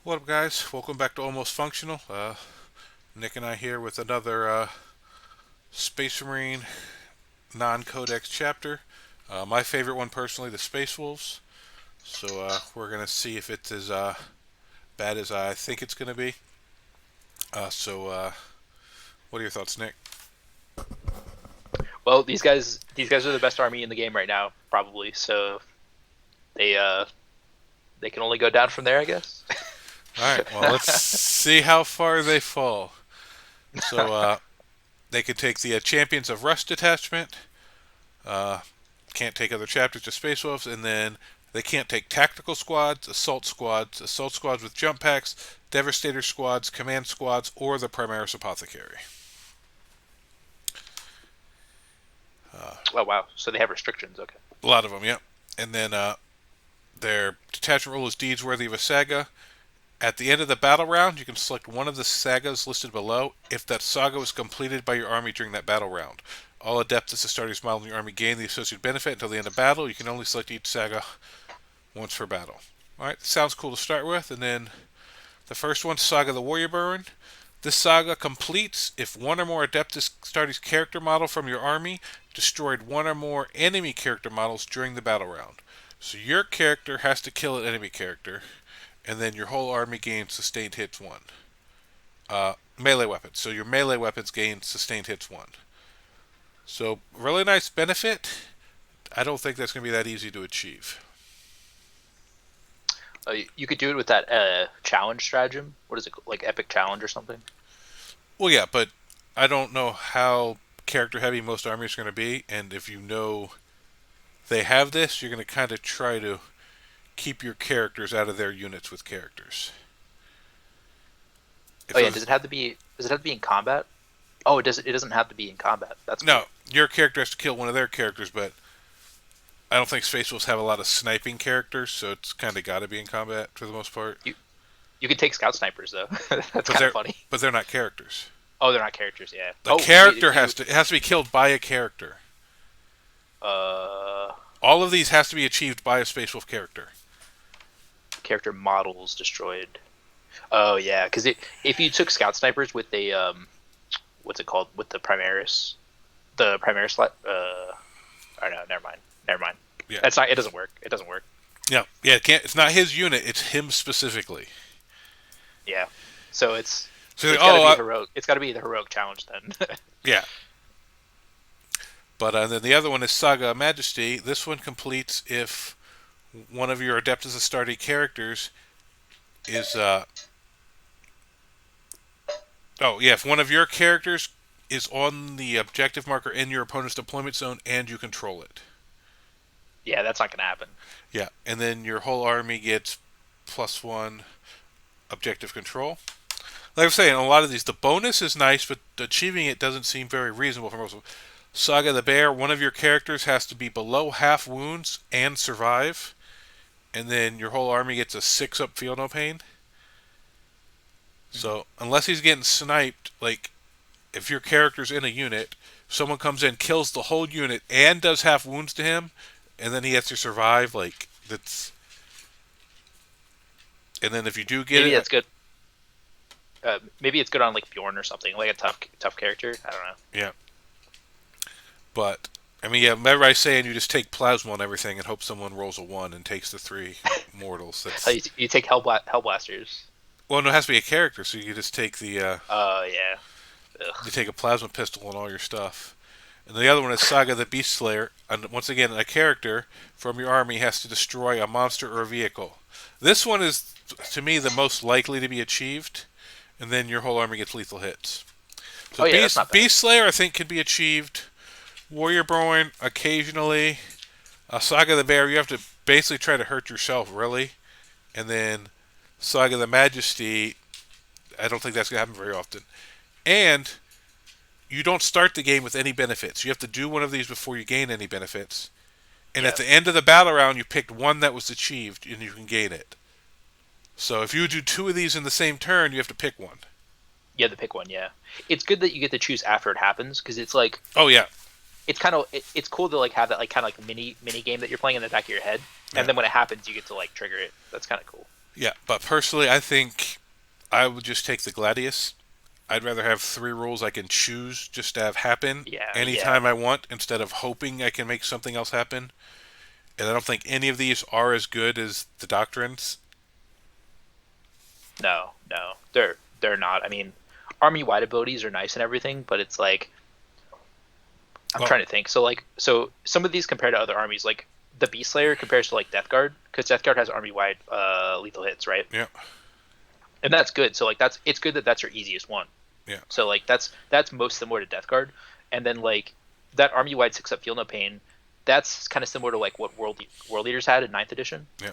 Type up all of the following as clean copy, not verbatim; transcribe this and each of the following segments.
What up, guys? Welcome back to Almost Functional. Nick and I here with another Space Marine non-codex chapter. My favorite one personally, the Space Wolves. So we're gonna see if it's as bad as I think it's gonna be. What are your thoughts, Nick? Well, these guys are the best army in the game right now, probably. So they uh they can only go down from there, I guess. All right. Well, let's see how far they fall. So they could take the Champions of Rust detachment. Uh, can't take other chapters, just Space Wolves, and then they can't take tactical assault squads with jump packs, Devastator squads, command squads, or the Primaris Apothecary. Uh, Oh wow, so they have restrictions. Okay. a lot of them, yep. And then their detachment rule is deeds worthy of a saga. At the end of the battle round, you can select one of the sagas listed below if that saga was completed by your army during that battle round. All Adeptus Astartes model in your army gain the associated benefit until the end of battle. You can only select each saga once per battle. Alright, sounds cool to start with. And then the first one, Saga the Warrior Baron. This saga completes if one or more Adeptus Astartes character model from your army destroyed one or more enemy character models during the battle round. So your character has to kill an enemy character, and then your whole army gains sustained hits 1. Melee weapons. So your melee weapons gain sustained hits 1. So, really nice benefit. I don't think that's going to be that easy to achieve. You could do it with that challenge stratagem. What is it, like epic challenge or something? Well, yeah, but I don't know how character heavy most armies are going to be, and if you know they have this, you're going to kind of try to keep your characters out of their units with characters. If Oh it yeah, was, does it have to be in combat? Oh, it doesn't have to be in combat. That's no, cool. your character has to kill one of their characters, but I don't think Space Wolves have a lot of sniping characters, so it's kind of got to be in combat for the most part. You you can take scout snipers though. That's But kind of they're funny. but they're not characters. Oh, they're not characters. Yeah. The Oh, character has to be killed by a character. uh All of these has to be achieved by a Space Wolf character. character models destroyed. Oh yeah, because if you took scout snipers with a what's it called, with the Primaris or no, never mind, never mind. Yeah, That's not. It doesn't work. It doesn't work. yeah. It can't. It's not his unit. It's him specifically. Yeah. So So it's got to oh be heroic. It's got to be the heroic challenge then. yeah. But then the other one is Saga Majesty. This one completes if one of your Adeptus Astartes characters is oh yeah, if one of your characters is on the objective marker in your opponent's deployment zone and you control it. Yeah, that's not gonna happen. Yeah, and then your whole army gets +1 objective control. Like I'm saying, a lot of these, the bonus is nice, but achieving it doesn't seem very reasonable for most of them. Saga the Bear, one of your characters has to be below half wounds and survive, and then your whole army gets a 6 up feel no pain. Mm-hmm. So, unless he's getting sniped, like, if your character's in a unit, someone comes in, kills the whole unit, and does half wounds to him, and then he has to survive, like, that's. And then if you do get Maybe it. that's good. Maybe it's good on like Bjorn or something, like a tough character. I don't know. Yeah. But I mean, yeah. Remember I saying you just take plasma on everything and hope someone rolls a 1 and takes the 3 mortals. Oh, That's you take Hellblasters. well, no, it has to be a character, so you just take the Yeah. you Ugh. take a plasma pistol and all your stuff. And the other one is Saga the Beast Slayer. And once again, a character from your army has to destroy a monster or a vehicle. This one is, to me, the most likely to be achieved. And then your whole army gets lethal hits. So Oh yeah, that's not bad. Beast Slayer, I think, can be achieved. Warrior Born, occasionally. Saga the Bear, you have to basically try to hurt yourself, really. And then Saga the Majesty, I don't think that's going to happen very often. And you don't start the game with any benefits. You have to do one of these before you gain any benefits. And at Yeah. the end of the battle round, you picked one that was achieved, and you can gain it. So if you do 2 of these in the same turn, you have to pick one. You have to pick one. Yeah. It's good that you get to choose after it happens, because it's like Oh, yeah. it's kind of it's cool to like have that like kind of like mini game that you're playing in the back of your head, Yeah. and then when it happens, you get to like trigger it. That's kind of cool. Yeah, but personally, I think I would just take the Gladius. I'd rather have three rules I can choose just to have happen Yeah, yeah. anytime I want instead of hoping I can make something else happen. And I don't think any of these are as good as the doctrines. No, no, they're not. I mean, army wide abilities are nice and everything, but it's like I'm Well, trying to think. So some of these compare to other armies, like the Beast Slayer compares to like Death Guard, because Death Guard has army wide lethal hits, right? yeah, And that's good. So like it's good that that's your easiest one. yeah, So like that's most similar to Death Guard, and then like that army wide 6-up Feel No Pain, that's kind of similar to like what World Leaders had in Ninth Edition. yeah,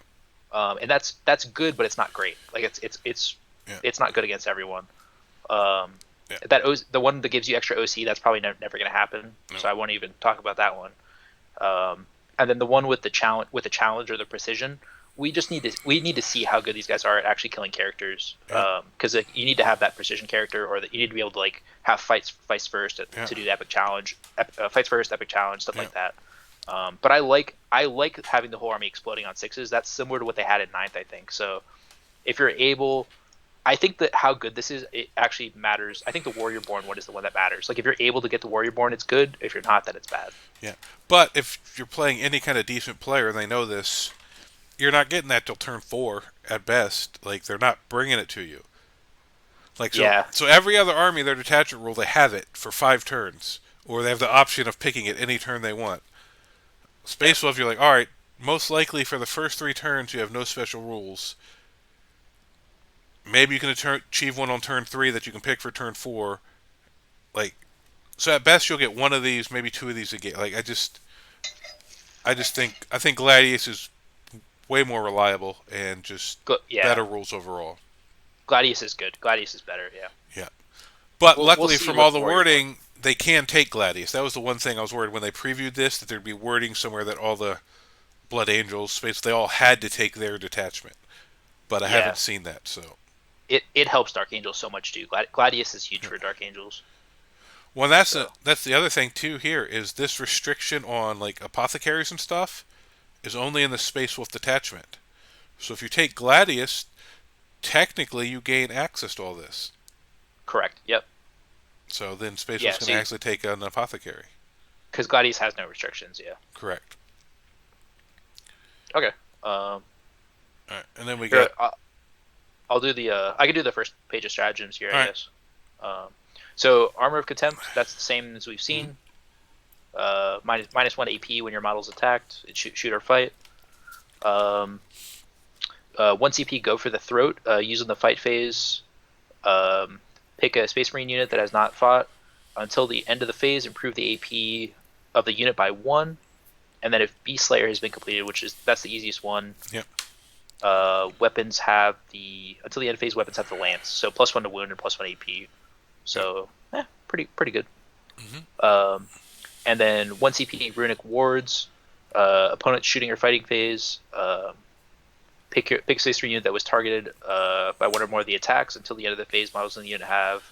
And that's good, but it's not great. Like yeah, it's not good against everyone. Um, yeah. the one that gives you extra OC, that's probably never going to happen. No, So I won't even talk about that one. And then the one with the challenge or the precision, we need to see how good these guys are at actually killing characters. yeah, Because you need to have that precision character, or that you need to be able to like have fights first yeah, to do the epic challenge, fights first, epic challenge, stuff yeah, like that. But I like having the whole army exploding on sixes. That's similar to what they had in ninth, I think. So if you're able, I think that how good this is, it actually matters. I think the Warrior Born one is the one that matters. Like if you're able to get the Warrior Born, it's good. If you're not, then it's bad. yeah. But if you're playing any kind of decent player and they know this, you're not getting that till turn four at best. Like they're not bringing it to you. Like so, Yeah, so every other army, their detachment rule, they have it for 5 turns, or they have the option of picking it any turn they want. yeah, Space Wolf, you're like, all right, most likely for the first 3 turns, you have no special rules. Maybe you can achieve one on turn three that you can pick for turn four. Like, so at best you'll get one of these, maybe two of these a game. Like, I think Gladius is way more reliable and just yeah. better rules overall. Gladius is good. Gladius is better. Yeah. Yeah, but We'll luckily see from all with the Warrior Born. wording, they can take Gladius. That was the one thing I was worried when they previewed this that there'd be wording somewhere that all the Blood Angels, space, they all had to take their detachment. But I Yeah. haven't seen that, so. It helps Dark Angels so much too. Gladius is huge for Dark Angels. Well, So that's the other thing too. Here is this restriction on like apothecaries and stuff is only in the Space Wolf detachment. So if you take Gladius, technically you gain access to all this. correct. Yep. So then Space Yeah. Wolf's going to So actually take an apothecary. because Gladius has no restrictions. Yeah. Correct. Okay. All right, and then we Here got. I'll do the I can do the first page of stratagems here, All I right. guess. Um, so Armor of Contempt, that's the same as we've Mm-hmm. seen. Minus one AP when your model's attacked. It shoot or fight. Um, one CP, go for the throat. Using the fight phase, um, pick a Space Marine unit that has not fought until the end of the phase. Improve the AP of the unit by one, and then if Beast Slayer has been completed, that's the easiest one. Yep. Weapons have the until the end phase. Weapons have the lance, so +1 to wound and +1 AP. Yep. So, pretty good. Mm-hmm. And then one CP runic wards. Opponent shooting or fighting phase. Pick Space Marine unit that was targeted by one or more of the attacks until the end of the phase. Models in the unit have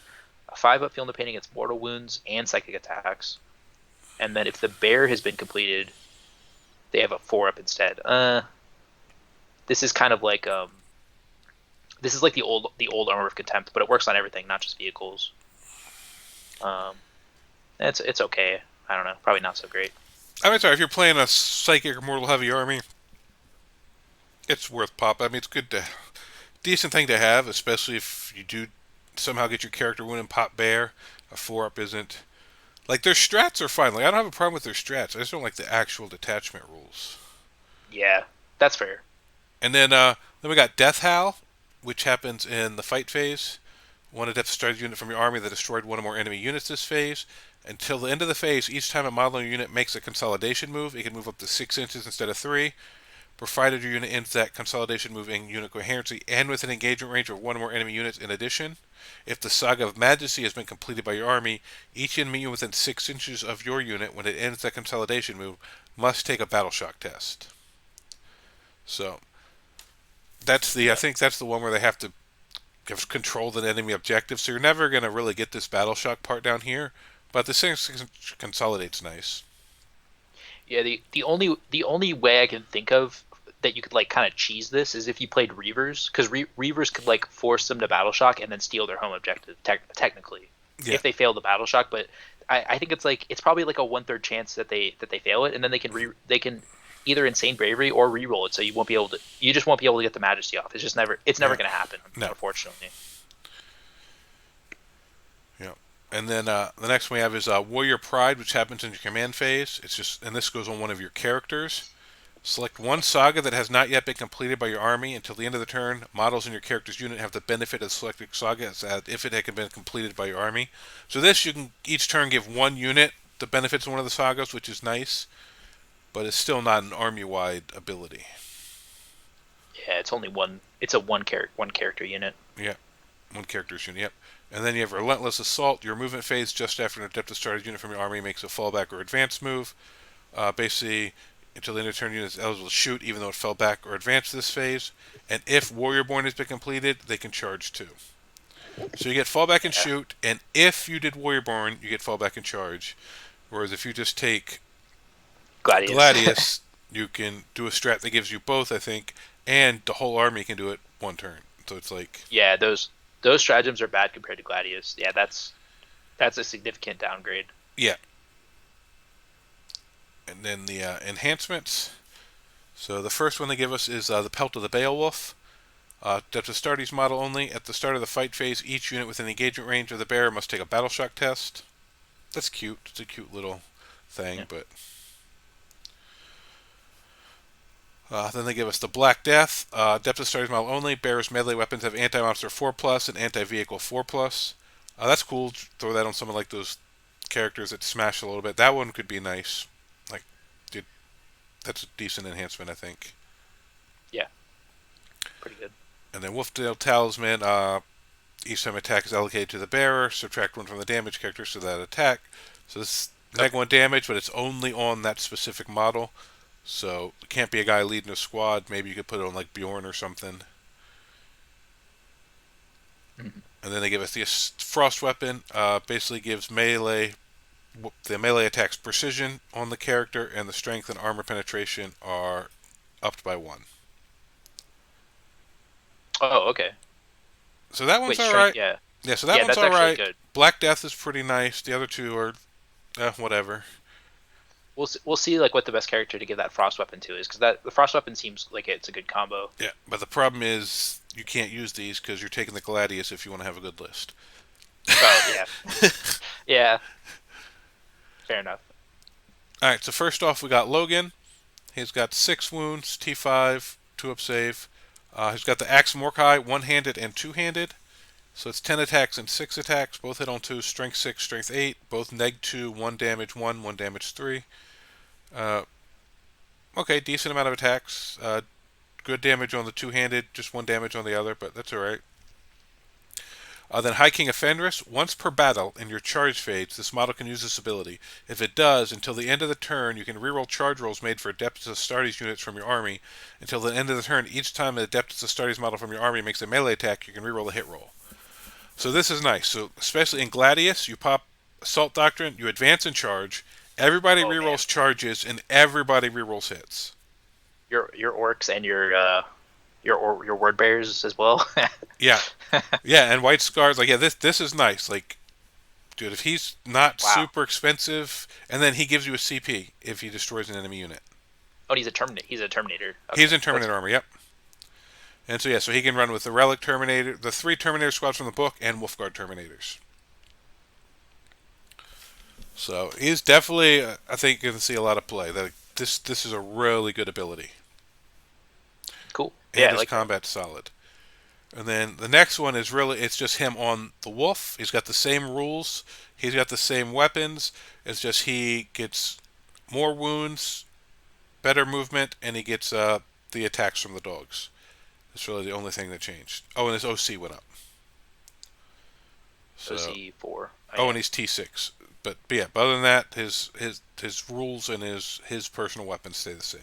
a 5-up Feel No Pain against mortal wounds and psychic attacks. And then if the bear has been completed, they have a 4-up instead. This is kind of like this is like the old Armor of Contempt, but it works on everything, not just vehicles. Um, it's okay. I don't know, probably not so great. I mean, sorry, if you're playing a psychic or mortal heavy army, it's worth pop. I mean, it's good to decent thing to have, especially if you do somehow get your character wound and pop bear. A 4-up isn't like their strats are fine. Like I don't have a problem with their strats. I just don't like the actual detachment rules. Yeah, that's fair. And then we got Death Howl, which happens in the fight phase. One adepts started unit from your army that destroyed one or more enemy units this phase. Until the end of the phase, each time a model in your unit makes a consolidation move, it can move up to 6 inches instead of 3, provided your unit ends that consolidation move in unit coherency and with an engagement range of one or more enemy units in addition. If the Saga of Majesty has been completed by your army, each enemy unit within 6 inches of your unit when it ends that consolidation move must take a battle shock test. So I Yeah, think that's the one where they have to control the enemy objective. So you're never going to really get this battle shock part down here, but the thing consolidates nice. yeah. The only way I can think of that you could like kind of cheese this is if you played Reavers, because Reavers could like force them to battle shock and then steal their home objective technically Yeah, if they fail the battle shock. But I think it's probably like a 1/3 chance that they fail it, and then they can either insane bravery or re-roll it, so you just won't be able to get the majesty off. It's never yeah, going to happen, no, unfortunately. yeah. And then the next one we have is Warrior Pride, which happens in your command phase. It's just, and this goes on one of your characters. Select one saga that has not yet been completed by your army until the end of the turn. Models in your character's unit have the benefit of the selected saga as if it had been completed by your army. So this, you can each turn give one unit the benefits of one of the sagas, which is nice, but it's still not an army-wide ability. Yeah, it's only one. It's a one character unit. Yeah, one character's unit. Yep. And then you have Relentless Assault. Your movement phase just after an Adeptus started unit from your army makes a fallback or advance move. Basically, until the end of turn, unit is eligible to shoot, even though it fell back or advanced this phase. And if Warrior Born has been completed, they can charge too. So you get fallback and Yeah. shoot, and if you did Warrior Born, you get fallback and charge. Whereas if you just take Gladius. Gladius, you can do a strat that gives you both, I think, and the whole army can do it one turn. So it's like, Yeah, those stratagems are bad compared to Gladius. Yeah, that's a significant downgrade. yeah. And then the enhancements. So the first one they give us is the Pelt of the Beowulf. That's a Astartes model only. At the start of the fight phase, each unit within the engagement range of the bearer must take a battle shock test. That's cute. It's a cute little thing, Yeah. but then they give us the Black Death. Depth of Astartes model only. Bearer's melee weapons have anti-monster 4+ and anti-vehicle 4+. That's cool. Throw that on someone like those characters that smash a little bit. That one could be nice. Like, dude, that's a decent enhancement, I think. Yeah, pretty good. And then Wolfdale Talisman. Each time attack is allocated to the bearer, subtract one from the damage character so that attack. So this is Okay. neg 1 damage, but it's only on that specific model. So it can't be a guy leading a squad. Maybe you could put it on like Bjorn or something. Mhm. And then they give us the Frost Weapon. Basically gives the melee attacks precision on the character, and the strength and armor penetration are upped by 1. Oh, okay. So that one's Wait, all strength. right. Yeah, Yeah, so that yeah, one's that's all actually right. good. Black Death is pretty nice. The other two are whatever. We'll see like what the best character to give that frost weapon to is, because that the frost weapon seems like it's a good combo. Yeah, but the problem is you can't use these because you're taking the Gladius if you want to have a good list. Oh yeah, yeah, fair enough. All right, so first off, we got Logan. He's got 6 wounds, T5, 2 up save. He's got the Axe Morkai, one-handed and two-handed. So it's 10 attacks and 6 attacks, both hit on 2, strength 6, strength 8, both neg 2, 1 damage 1, 1 damage 3. Uh, okay, decent amount of attacks. Good damage on the two-handed, just 1 damage on the other, but that's alright. Then High King of Fenris. Once per battle in your charge phase, this model can use this ability. If it does, until the end of the turn, you can reroll charge rolls made for Adeptus Astartes units from your army. Until the end of the turn, each time an Adeptus Astartes model from your army makes a melee attack, you can reroll a hit roll. So this is nice. So especially in Gladius, you pop Assault Doctrine, you advance and charge. Everybody Oh man, rerolls charges, and everybody rerolls hits. your orcs and your word bearers as well. Yeah, yeah, and White Scars. Like, yeah, this is nice. Like, dude, if he's not Wow. super expensive, and then he gives you a CP if he destroys an enemy unit. Oh, he's a Terminator. He's a Terminator. He's Okay, in that's Terminator armor, yep. And so yeah, so he can run with the Relic Terminator, the 3 Terminator squads from the book, and Wolfguard Terminators. So he's definitely, I think, going to see a lot of play. That this is a really good ability, cool. Yeah, and I his like that. combat's solid. And then the next one is really, it's just him on the wolf. He's got the same rules. He's got the same weapons. It's just he gets more wounds, better movement, and he gets the attacks from the dogs. That's really the only thing that changed. Oh, and his OC went up. So, OC4. Oh oh, yeah. and he's T6. But yeah, but other than that, his rules and his personal weapons stay the same.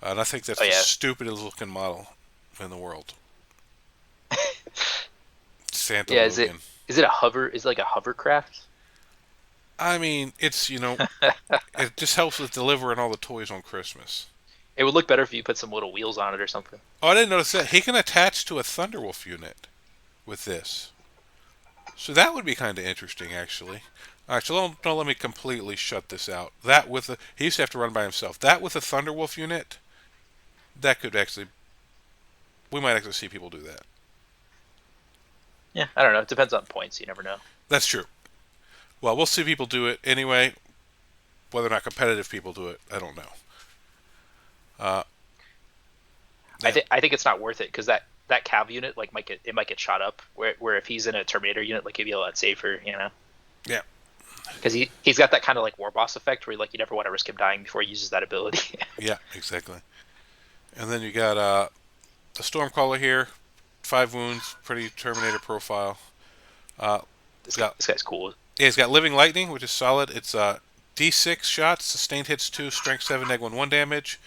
And I think that's Oh the yeah. stupidest looking model in the world. Santa Yeah. Is it Logan. is it a hover? Is it like a hovercraft? I mean, it's, it just helps with delivering all the toys on Christmas. It would look better if you put some little wheels on it or something. Oh, I didn't notice that. He can attach to a Thunderwolf unit with this. So that would be kind of interesting, actually. All right, so don't let me completely shut this out. That with a he used to have to run by himself. That with a Thunderwolf unit, that could actually we might actually see people do that. Yeah, I don't know. It depends on points. You never know. That's true. Well, we'll see people do it anyway. Whether or not competitive people do it, I don't know. Uh, I yeah, think it's not worth it because that cav unit like might get shot up. Where if he's in a Terminator unit, like he'd be a lot safer. You know, yeah, because he's got that kind of like war boss effect where like you never want to risk him dying before he uses that ability. yeah, exactly. And then you got the Stormcaller here, 5 wounds, pretty Terminator profile. Uh, it's got This guy's cool. Yeah, he's got Living Lightning, which is solid. It's D6 shots, sustained hits 2, strength 7, neg 1 damage,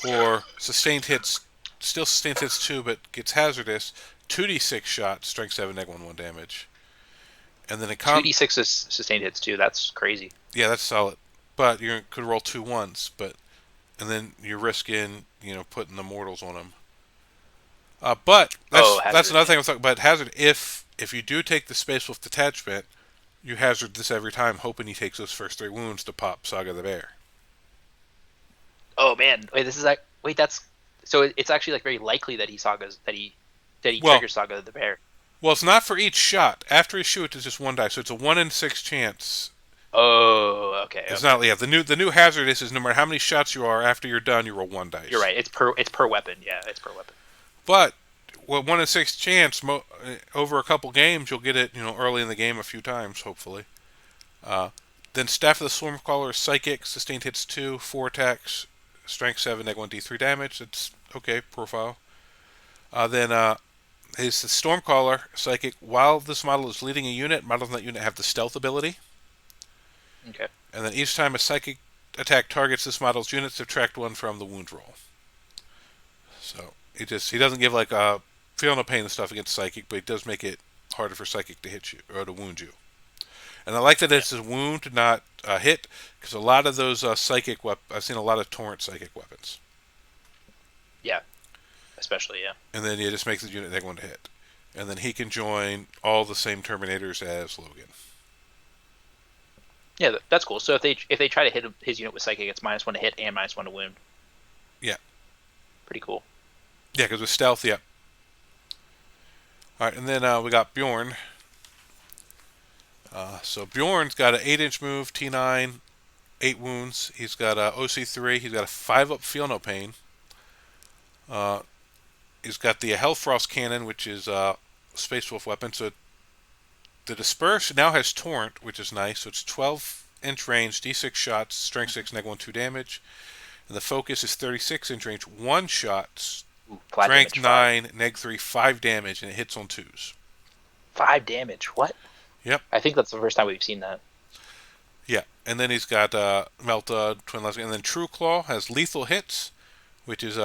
or sustained hits, still sustained hits 2, but gets hazardous, 2d6 shots, strength 7, neg 1 damage. And then Two d six is sustained hits too. That's crazy. yeah, that's solid. But you could roll 2 1s, and then you're risking, putting the mortals on him. But Oh, that's hazard. another thing I'm talking about. Hazard, if you do take the Space Wolf detachment, you hazard this every time, hoping he takes those first 3 wounds to pop Saga the Bear. Oh man, wait, this is like wait, that's so it's actually like very likely that he Well, triggers Saga the Bear. well, it's not for each shot. After he shoots, it's just one die, so it's a 1 in 6 chance. Oh, okay, It's okay. not. Yeah, the new hazard is no matter how many shots you are after you're done, you roll one You're dice. right. It's per weapon. Yeah, it's per weapon. But with 1 in 6 chance, over a couple games, you'll get it. Early in the game a few times, hopefully. Uh, then Staff of the Swarmcaller is psychic, sustained hits 2, 4 attacks, strength 7, neg 1 d3 damage. That's okay profile. Then his Stormcaller psychic. While this model is leading a unit, models in that unit have the stealth ability. Okay. And then each time a psychic attack targets this model's unit, subtract 1 from the wound roll. So he doesn't give like feel no pain and stuff against psychic, but he does make it harder for psychic to hit you or to wound you. And I like that Yeah. it's a wound, not a hit, because a lot of those I've seen a lot of torrent psychic weapons, Yeah. Especially yeah. and then it just makes the unit neg 1 to hit. And then he can join all the same Terminators as Logan. Yeah, that's cool. So if they try to hit his unit with psychic, it's -1 to hit and -1 to wound. Yeah, Pretty cool. yeah, because with stealth, yeah. All right, and then we got Bjorn. So Bjorn's got an 8-inch move, T9, 8 wounds. He's got a OC3. He's got a 5-up feel no pain. Uh, he's got the Hellfrost cannon, which is a Space Wolf weapon. So the Disperse now has Torrent, which is nice. So it's 12-inch range, D6 shots, strength 6, neg 1, 2 damage. And the Focus is 36-inch range, 1 shot, Ooh, flat strength damage 5. 9, neg 3, 5 damage, and it hits on 2s. 5 damage. What? Yep. I think that's the first time we've seen that. Yeah. And then he's got Melta, Twin Leslie, and then True Claw has lethal hits, which is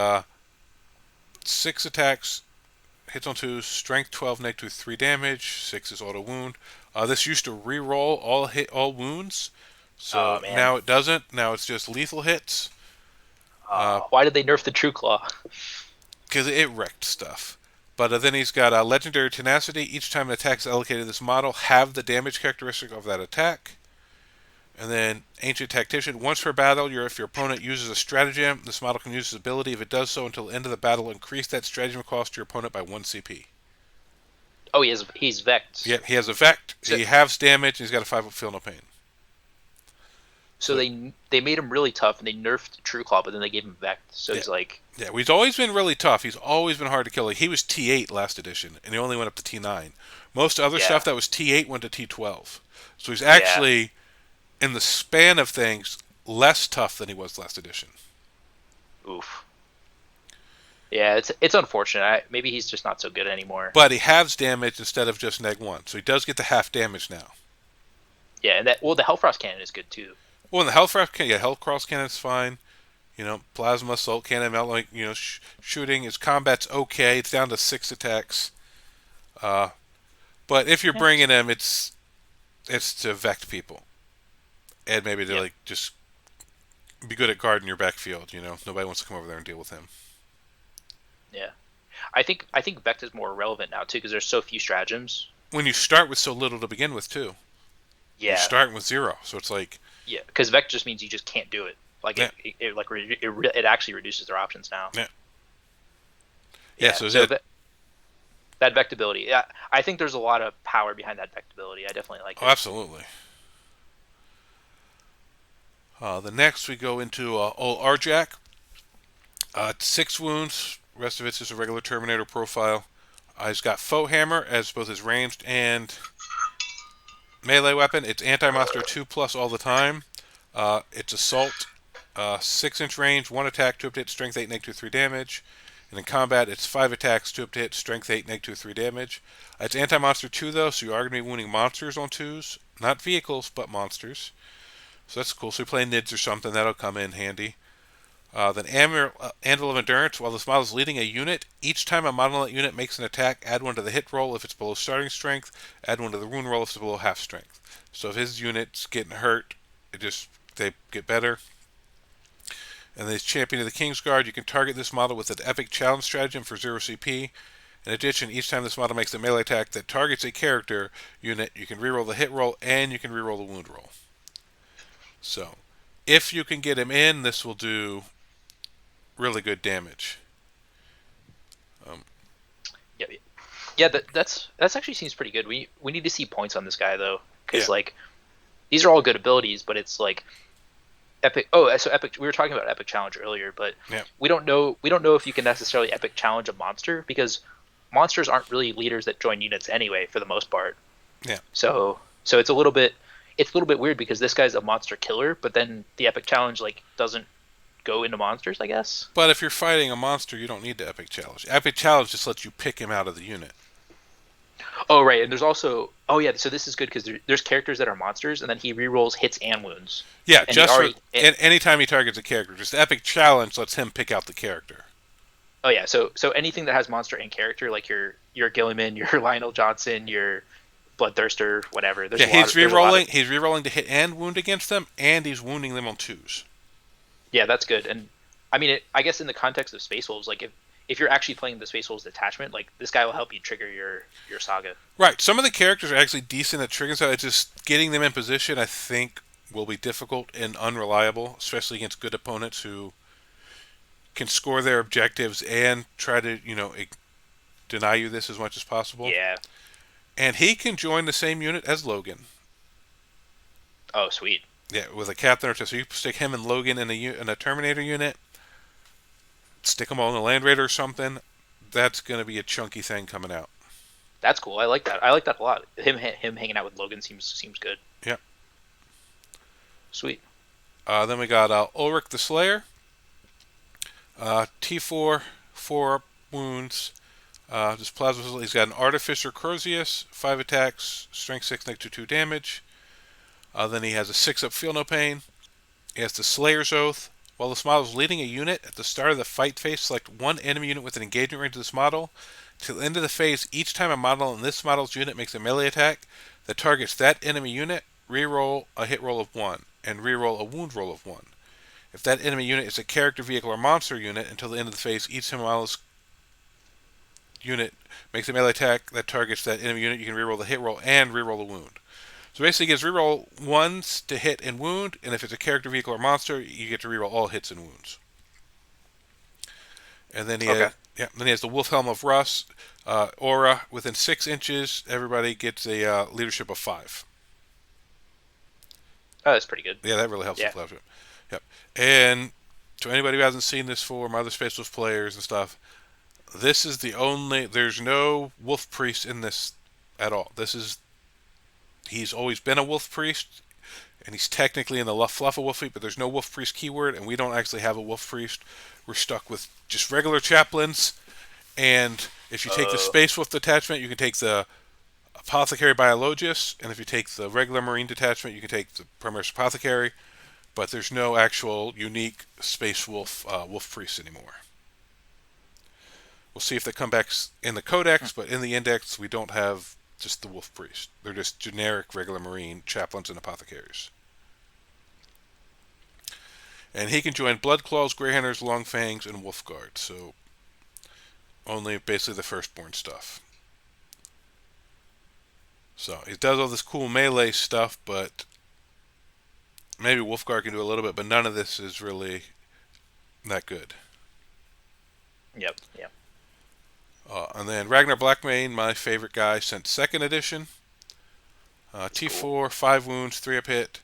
6 attacks, hits on 2s, strength 12, neg 2, 3 damage, 6 is auto wound. This used to re-roll all wounds, Oh so man. now it doesn't. Now it's just lethal hits. Why did they nerf the True Claw? Because it wrecked stuff. But then he's got Legendary Tenacity. Each time an attack is allocated to this model, have the damage characteristic of that attack. And then Ancient Tactician. Once per battle, if your opponent uses a stratagem, this model can use his ability. If it does so until the end of the battle, increase that stratagem cost to your opponent by 1 CP. Oh, he's Vect. Yeah, he has effect. So, He halves damage. And he's got a 5-up feel no pain. so So they made him really tough and they nerfed True Claw, but then they gave him Vect. So yeah, he's like, yeah. Well, he's always been really tough. He's always been hard to kill. Like, he was T8 last edition, and he only went up to T9. Most other yeah, stuff that was T8 went to T12. So he's yeah, actually, in the span of things, less tough than he was last edition. oof. Yeah, it's unfortunate. Maybe he's just not so good anymore. But he halves damage instead of just neg 1. So he does get the half damage now. Yeah, and that the Hellfrost cannon is good too. Well, in the Hellcraft cannon, yeah, Hellcross cannon's fine. Plasma assault cannon, shooting. His combat's okay. It's down to 6 attacks. Uh, but if you're Yeah. bringing him, it's to vect people, and maybe to Yep. like just be good at guarding your backfield. Nobody wants to come over there and deal with him. Yeah, I think Vect is more relevant now too because there's so few stratagems. When you start with so little to begin with, too, you're Yeah, starting with zero, so it's like, yeah, because Vect just means you just can't do it. Like yeah, it actually reduces their options now. yeah, yeah. Yeah, So so that that Vectability. Yeah, I think there's a lot of power behind that Vectability. I definitely like oh, it. absolutely. The next we go into old Arjak. 6 wounds. Rest of it's just a regular Terminator profile. He's got Foe Hammer as both his ranged and melee weapon. It's anti-monster 2 plus all the time. It's assault, 6-inch range, 1 attack, 2 up to hit, strength 8, negative 3 damage. And in combat, it's 5 attacks, 2 up to hit, strength 8, negative 3 damage. It's anti-monster 2 though, so you are going to be wounding monsters on 2s. Not vehicles, but monsters. So that's cool. So you play NIDS or something, that'll come in handy. Then Anvil of Endurance. While this model is leading a unit, each time a model in that unit makes an attack, add 1 to the hit roll if it's below starting strength, add 1 to the wound roll if it's below half strength. So if his unit's getting hurt, they get better. And then his Champion of the Kingsguard. You can target this model with an Epic Challenge stratagem for 0 CP. In addition, each time this model makes a melee attack that targets a character unit, you can reroll the hit roll and you can reroll the wound roll. So, if you can get him in, this will do really good damage. Um, Yeah, yeah. That's actually seems pretty good. We need to see points on this guy though, yeah, because like these are all good abilities, but it's like epic. Oh, so epic. We were talking about epic challenge earlier, but yeah, we don't know if you can necessarily epic challenge a monster because monsters aren't really leaders that join units anyway for the most part. yeah. So it's a little bit weird because this guy's a monster killer, but then the epic challenge like doesn't go into monsters, I guess. But if you're fighting a monster, you don't need the Epic Challenge. Epic Challenge just lets you pick him out of the unit. Oh right, and there's also yeah. So this is good because there's characters that are monsters, and then he rerolls hits and wounds, Yeah, and he just for already. anytime he targets a character, just the Epic Challenge lets him pick out the character. Oh yeah, so anything that has monster and character, like your Gilliman, your Lionel Johnson, your Bloodthirster, whatever. Yeah, There's a lot of He's rerolling to hit and wound against them, and he's wounding them on 2s. yeah, that's good. And I mean, I guess in the context of Space Wolves, like if you're actually playing the Space Wolves detachment, like this guy will help you trigger your saga. Right. Some of the characters are actually decent at triggering, so it's just getting them in position. I think will be difficult and unreliable, especially against good opponents who can score their objectives and try to deny you this as much as possible. Yeah. And he can join the same unit as Logan. Oh sweet. Yeah, with a captain or two. So you stick him and Logan in a Terminator unit, stick them all in a Land Raider or something. That's going to be a chunky thing coming out. That's cool. I like that. I like that a lot. Him hanging out with Logan seems good. Yeah. Sweet. Then we got Ulrich the Slayer. T4, 4 wounds. This plasma. He's got an Artificer Crozius, 5 attacks, strength 6, negative 2 damage. Then he has a 6-up Feel No Pain. He has the Slayer's Oath. While this model is leading a unit, at the start of the fight phase, select one enemy unit with an engagement range of this model. Till the end of the phase, each time a model in this model's unit makes a melee attack that targets that enemy unit, reroll a hit roll of 1, and reroll a wound roll of 1. If that enemy unit is a character, vehicle, or monster unit, until the end of the phase, each time a model's unit makes a melee attack that targets that enemy unit, you can reroll the hit roll and reroll a wound. So basically, it gives reroll ones to hit and wound, and if it's a character, vehicle, or monster, you get to reroll all hits and wounds. And then Okay. then he has the Wolf Helm of Rust, aura within 6 inches. Everybody gets a leadership of 5. Oh, that's pretty good. Yeah, that really helps Yeah. with leadership. Yep. And to anybody who hasn't seen this for my other Space Wolf players and stuff, this is the only. There's no Wolf Priest in this at all. He's always been a Wolf Priest, and he's technically in the Fluff of Wolf Fleet, but there's no Wolf Priest keyword, and we don't actually have a Wolf Priest. We're stuck with just regular chaplains, and if you take the Uh. Space Wolf detachment, you can take the Apothecary Biologus, and if you take the regular Marine detachment, you can take the Primaris Apothecary, but there's no actual unique Space Wolf Wolf Priest anymore. We'll see if they come back in the Codex, but in the Index, we don't have just the Wolf Priest. They're just generic regular Marine chaplains and apothecaries. And he can join Blood Claws, Greyhunters, Longfangs, and Wolfguard. So only basically the firstborn stuff. So he does all this cool melee stuff, but maybe Wolfguard can do a little bit, but none of this is really that good. Yep. Yep. And then Ragnar Blackmane, my favorite guy since second edition. It's cool. T4, 5 wounds, 3 up hit.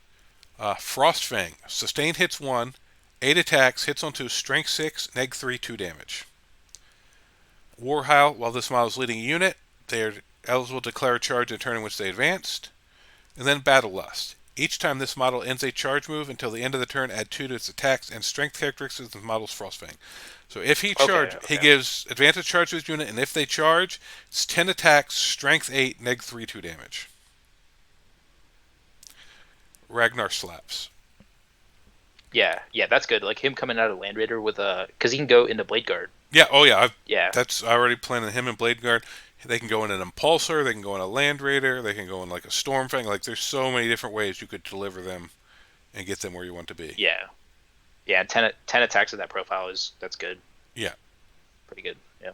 Frostfang, sustained hits 1, 8 attacks, hits on 2, strength 6, neg 3, 2 damage. Warhowl, while this model is leading a unit, they are eligible to declare a charge in a turn in which they advanced. And then Battle Lust. Each time this model ends a charge move until the end of the turn, add 2 to its attacks and strength characteristics of the model's Frostfang. So if he Okay. charge, he Okay. gives advantage charge to his unit, and if they charge, it's 10 attacks, strength 8, neg 3, 2 damage. Ragnar slaps. Yeah. Yeah. That's good. Like him coming out of Land Raider with a, because he can go into Blade Guard. Yeah, oh yeah, Yeah. that's I already planning him and Blade Guard. They can go in an Impulsor, they can go in a Land Raider, they can go in like a Stormfang. Like there's so many different ways you could deliver them and get them where you want to be. Yeah. Yeah. 10 attacks of that profile is that's good. Yeah, Pretty good. Yeah.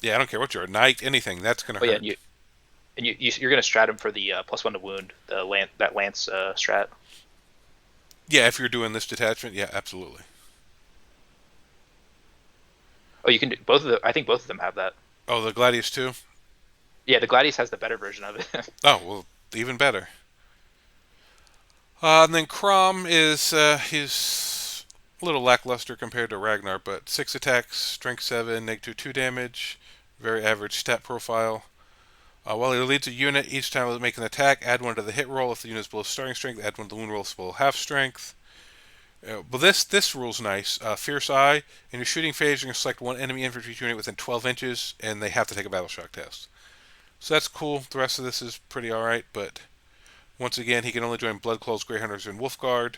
yeah, I don't care what you're a knight, anything that's gonna Oh yeah. hurt. And you're gonna strat him for the +1 to wound, the lance strat. Yeah, if you're doing this detachment, yeah, absolutely. Oh, you can do both of them. I think both of them have that. Oh, the Gladius too. Yeah, the Gladius has the better version of it. Oh well, even better. And then Crom is he's a little lackluster compared to Ragnar, but 6 attacks, strength 7, neg 2 2 damage, very average stat profile. While he leads a unit, each time they make an attack, add 1 to the hit roll. If the unit is below starting strength, add 1 to the wound roll if it's below half strength. But this rule's nice. Fierce Eye. In your shooting phase, you can select 1 enemy infantry unit within 12 inches, and they have to take a battle shock test. So that's cool. The rest of this is pretty alright, but once again, he can only join Bloodclaws, Greyhunters, and Wolfguard,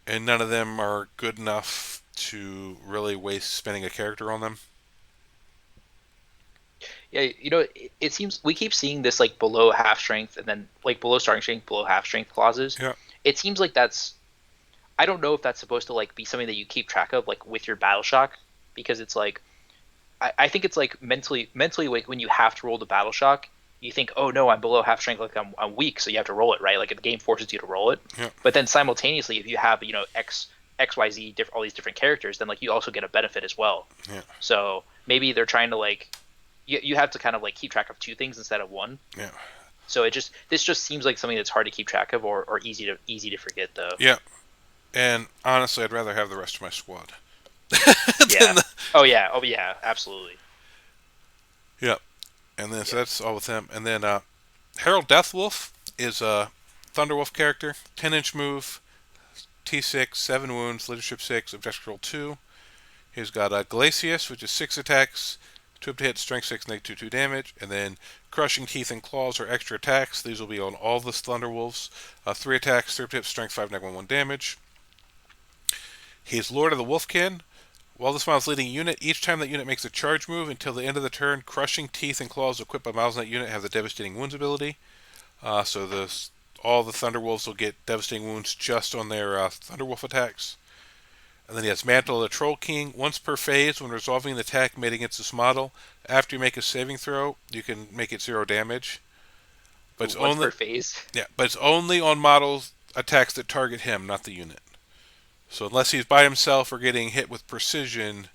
and none of them are good enough to really waste spending a character on them. Yeah, it seems we keep seeing this like below half strength and then like below starting strength, below half strength clauses. Yeah, It seems like that's I don't know if that's supposed to like be something that you keep track of like with your battle shock because it's like I think it's like mentally like when you have to roll the battle shock, you think, oh no, I'm below half strength, like I'm weak, so you have to roll it, right? Like the game forces you to roll it. yeah, But then simultaneously, if you have XYZ all these different characters, then like you also get a benefit as well. yeah, So maybe they're trying to like you have to kind of like keep track of two things instead of one. yeah, So this just seems like something that's hard to keep track of or easy to forget though. yeah. And honestly, I'd rather have the rest of my squad. Yeah. Oh yeah. Absolutely. Yep. And then so Yeah. that's all with him. And then Harold Deathwolf is a Thunderwolf character, 10-inch move, T6, 7 wounds, leadership 6, objective roll 2. He's got Glacius, which is 6 attacks, 2 up to hit, strength 6, neg 2 2 damage, and then Crushing Teeth and Claws are extra attacks. These will be on all the Thunderwolves. 3 attacks, 3 up to hit, strength 5, neg 1 1 damage. He's Lord of the Wolfkin. While this model is leading a unit, each time that unit makes a charge move until the end of the turn, Crushing Teeth and Claws equipped by models in that unit have the Devastating Wounds ability. So all the Thunderwolves will get Devastating Wounds just on their Thunderwolf attacks. And then he has Mantle of the Troll King. Once per phase, when resolving an attack made against this model, after you make a saving throw, you can make it 0 damage. But it's Once only per phase. but it's only on models attacks that target him, not the unit. So unless he's by himself or getting hit with precision,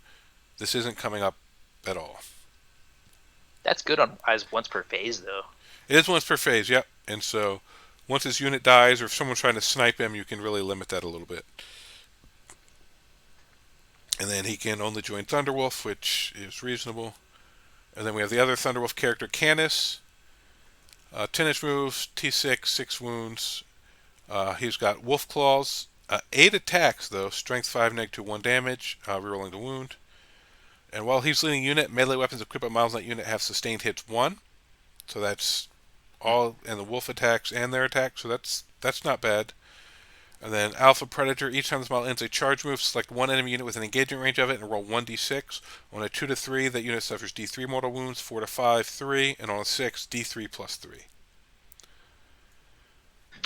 this isn't coming up at all. That's good on as once per phase though. It is once per phase, yep. And so once his unit dies or if someone's trying to snipe him, you can really limit that a little bit. And then he can only join Thunderwolf, which is reasonable. And then we have the other Thunderwolf character, Canis. 10-inch moves, T6, 6 wounds. He's got Wolf Claws. 8 attacks, though. Strength 5, neg 2, 1 damage. Rerolling the wound. And while he's leading a unit, melee weapons equipped by models in that unit have sustained hits 1. So that's all in the wolf attacks and their attacks. So that's not bad. And then Alpha Predator. Each time this model ends a charge move, select one enemy unit within engagement range of it and roll 1d6. On a 2 to 3, that unit suffers d3 mortal wounds. 4 to 5, 3. And on a 6, d3 plus 3.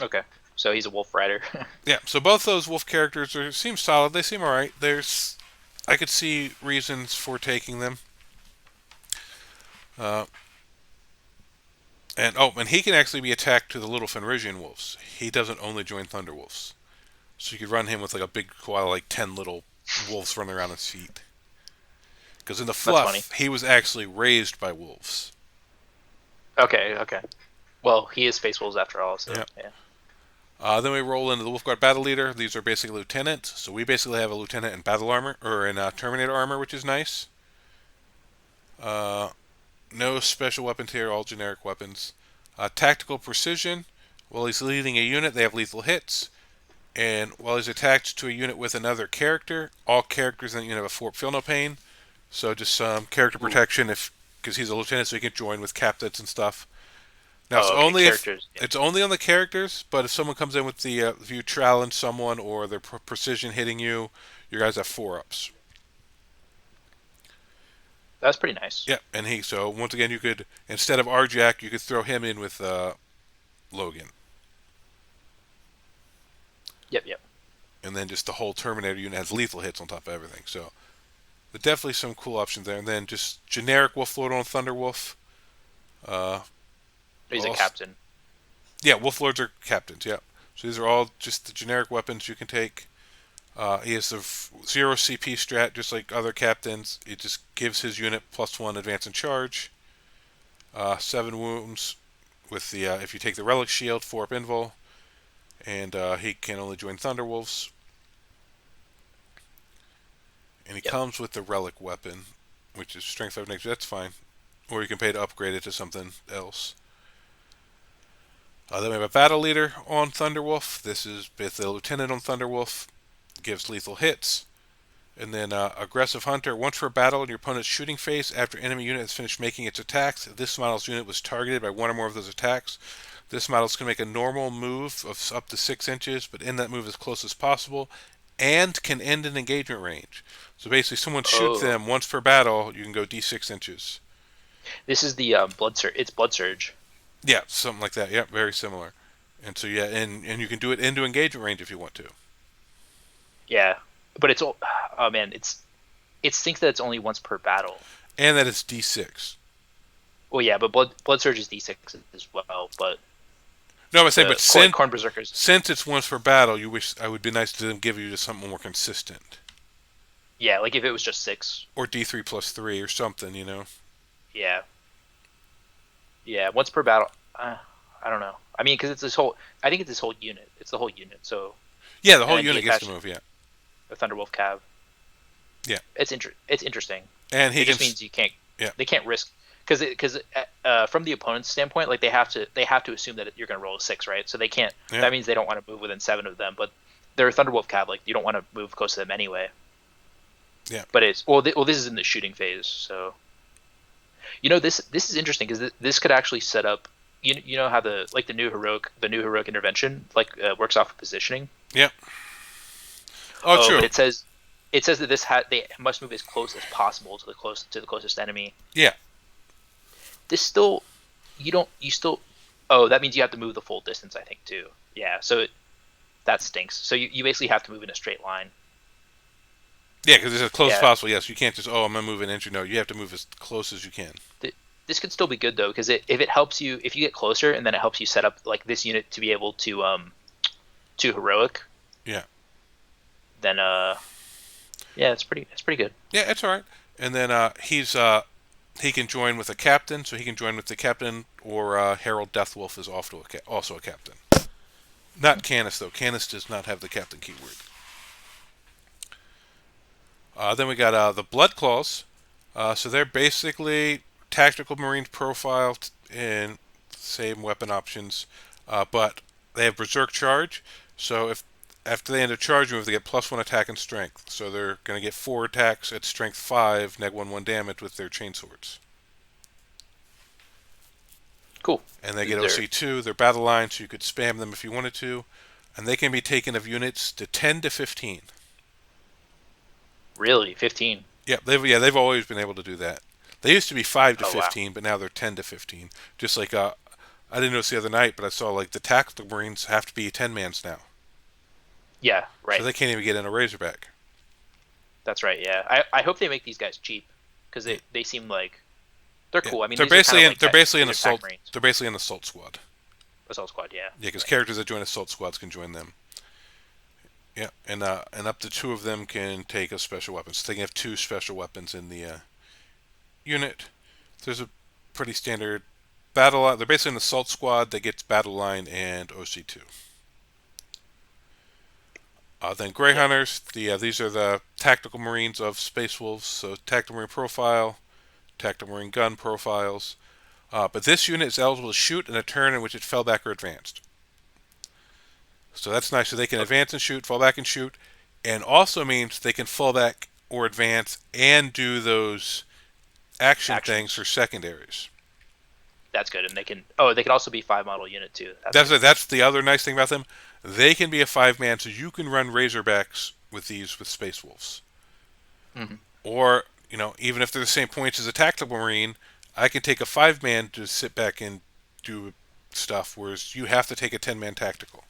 Okay. So he's a wolf rider. Yeah, so both those wolf characters seem solid. They seem all right. I could see reasons for taking them. Uh, and he can actually be attacked to the little Fenrisian wolves. He doesn't only join Thunder Wolves, so you could run him with like a big koala, like 10 little wolves running around his feet. Because in the That's funny. fluff, he was actually raised by wolves. Okay, okay. Well, he is Space Wolves after all, so Yeah. yeah. Then we roll into the Wolfguard Battle Leader. These are basically lieutenants. So we basically have a lieutenant in battle armor, or in Terminator armor, which is nice. Uh, no special weapons here, all generic weapons. Tactical precision. While he's leading a unit, they have lethal hits. And while he's attached to a unit with another character, all characters in the unit have a fort feel no pain. So just some character Ooh. protection because he's a lieutenant, so he can join with captains and stuff. Now Oh, okay. Characters. Yeah. it's only on the characters, but if someone comes in with the if you challenge someone or their precision hitting you, your guys have 4 ups. That's pretty nice. Yeah, and so once again you could instead of Arjak, you could throw him in with Logan, Yep, yep, and then just the whole Terminator unit has lethal hits on top of everything. So there's definitely some cool options there. And then just generic Wolf Lord on Thunderwolf. Uh, he's a also, captain. yeah, Wolf Lords are captains. Yeah, so these are all just the generic weapons you can take. He has the 0 CP strat, just like other captains. It just gives his unit +1 advance and charge. 7 wounds with the if you take the relic shield, 4 up invul, and he can only join Thunderwolves. And he Yep. comes with the relic weapon, which is strength 5 nature. That's fine, or you can pay to upgrade it to something else. Then we have a battle leader on Thunderwolf. This is the lieutenant on Thunderwolf. Gives lethal hits. And then aggressive hunter. Once per battle in your opponent's shooting phase, after enemy unit has finished making its attacks, this model's unit was targeted by one or more of those attacks. This model's going to make a normal move of up to 6 inches, but end that move as close as possible, and can end an engagement range. So basically, someone shoots Oh, them once per battle, you can go d6 inches. this is the blood surge. It's blood surge. Yeah, something like that. Yep, very similar. And so yeah, and you can do it into engagement range if you want to. Yeah, but it's oh man, it stinks that it's only once per battle. And that it's d6. Well, yeah, but blood surge is d6 as well. But No, I'm saying, the but since corn berserkers. since it's once per battle, you wish I would be nice to them give you just something more consistent, Yeah, like if it was just 6. or D3+3 or something, you know. Yeah, yeah, once per battle. I don't know. I mean, because it's this whole. I think it's this whole unit. It's the whole unit. So Yeah, the and whole then he unit gets to attached move. Yeah, the Thunderwolf Cav. yeah, It's interesting. and he It can. just means you can't. Yeah, They can't risk because from the opponent's standpoint, like they have to assume that you're going to roll a 6, right? So they can't. yeah, That means they don't want to move within 7 of them. But they're a Thunderwolf Cav. Like you don't want to move close to them anyway. yeah, But it's well. This is in the shooting phase, so this is interesting because this could actually set up. You know how the new heroic intervention works off of positioning. yeah. Oh, But true. it says that they must move as close as possible to the closest enemy. Yeah, This still you still oh, that means you have to move the full distance, I think, too. Yeah, so that stinks. So you basically have to move in a straight line. yeah, because it's as close as Yeah. possible. Yes, you can't just I'm gonna move an inch. No, you have to move as close as you can. This could still be good though, because if it helps you, if you get closer, and then it helps you set up like this unit to be able to heroic, Yeah, then yeah, it's pretty good. yeah, it's all right. And then he can join with a captain, so he can join with the captain, or Harold Deathwolf is also a captain. Not Canis though. Canis does not have the captain keyword. Then we got the Blood Claws. So they're basically tactical Marines profiled in same weapon options, but they have Berserk Charge. So if after they end a charge move, they get +1 attack and strength. So they're going to get 4 attacks at strength 5, -1/1 damage with their chainswords. Cool. And they get They're OC2, their battle line, so you could spam them if you wanted to. And they can be taken of units to 10 to 15. really 15. They've always been able to do that. They used to be 5 to Oh wow. 15, but now they're 10 to 15. Just like I didn't notice the other night, but I saw like the tactical Marines have to be 10-mans now, Yeah, so right. they can't even get in a Razorback. That's right. Yeah, I hope they make these guys cheap because Yeah, they seem like they're yeah. cool. I mean, They're these are kind basically of in, like they're basically an these are tac assault. marines. They're basically an assault squad. Assault squad. Yeah, Yeah, because right. characters that join assault squads can join them. Yeah, and up to two of them can take a special weapon. So they can have two special weapons in the unit. There's a pretty standard battle line. They're basically an assault squad that gets battle line and OC2. Then Grey Yeah, Hunters. These are the tactical marines of Space Wolves. So tactical marine profile, tactical marine gun profiles. But this unit is eligible to shoot in a turn in which it fell back or advanced. So that's nice. So they can okay. advance and shoot, fall back and shoot, and also means they can fall back or advance and do those action things for Actions. secondaries. That's good, and they can. Oh, they can also be 5 model unit too. That's That's good. that's the other nice thing about them. They can be a 5-man, so you can run Razorbacks with these with Space Wolves. Hmm. Or even if they're the same points as a tactical marine, I can take a 5-man to sit back and do stuff, whereas you have to take a 10-man tactical.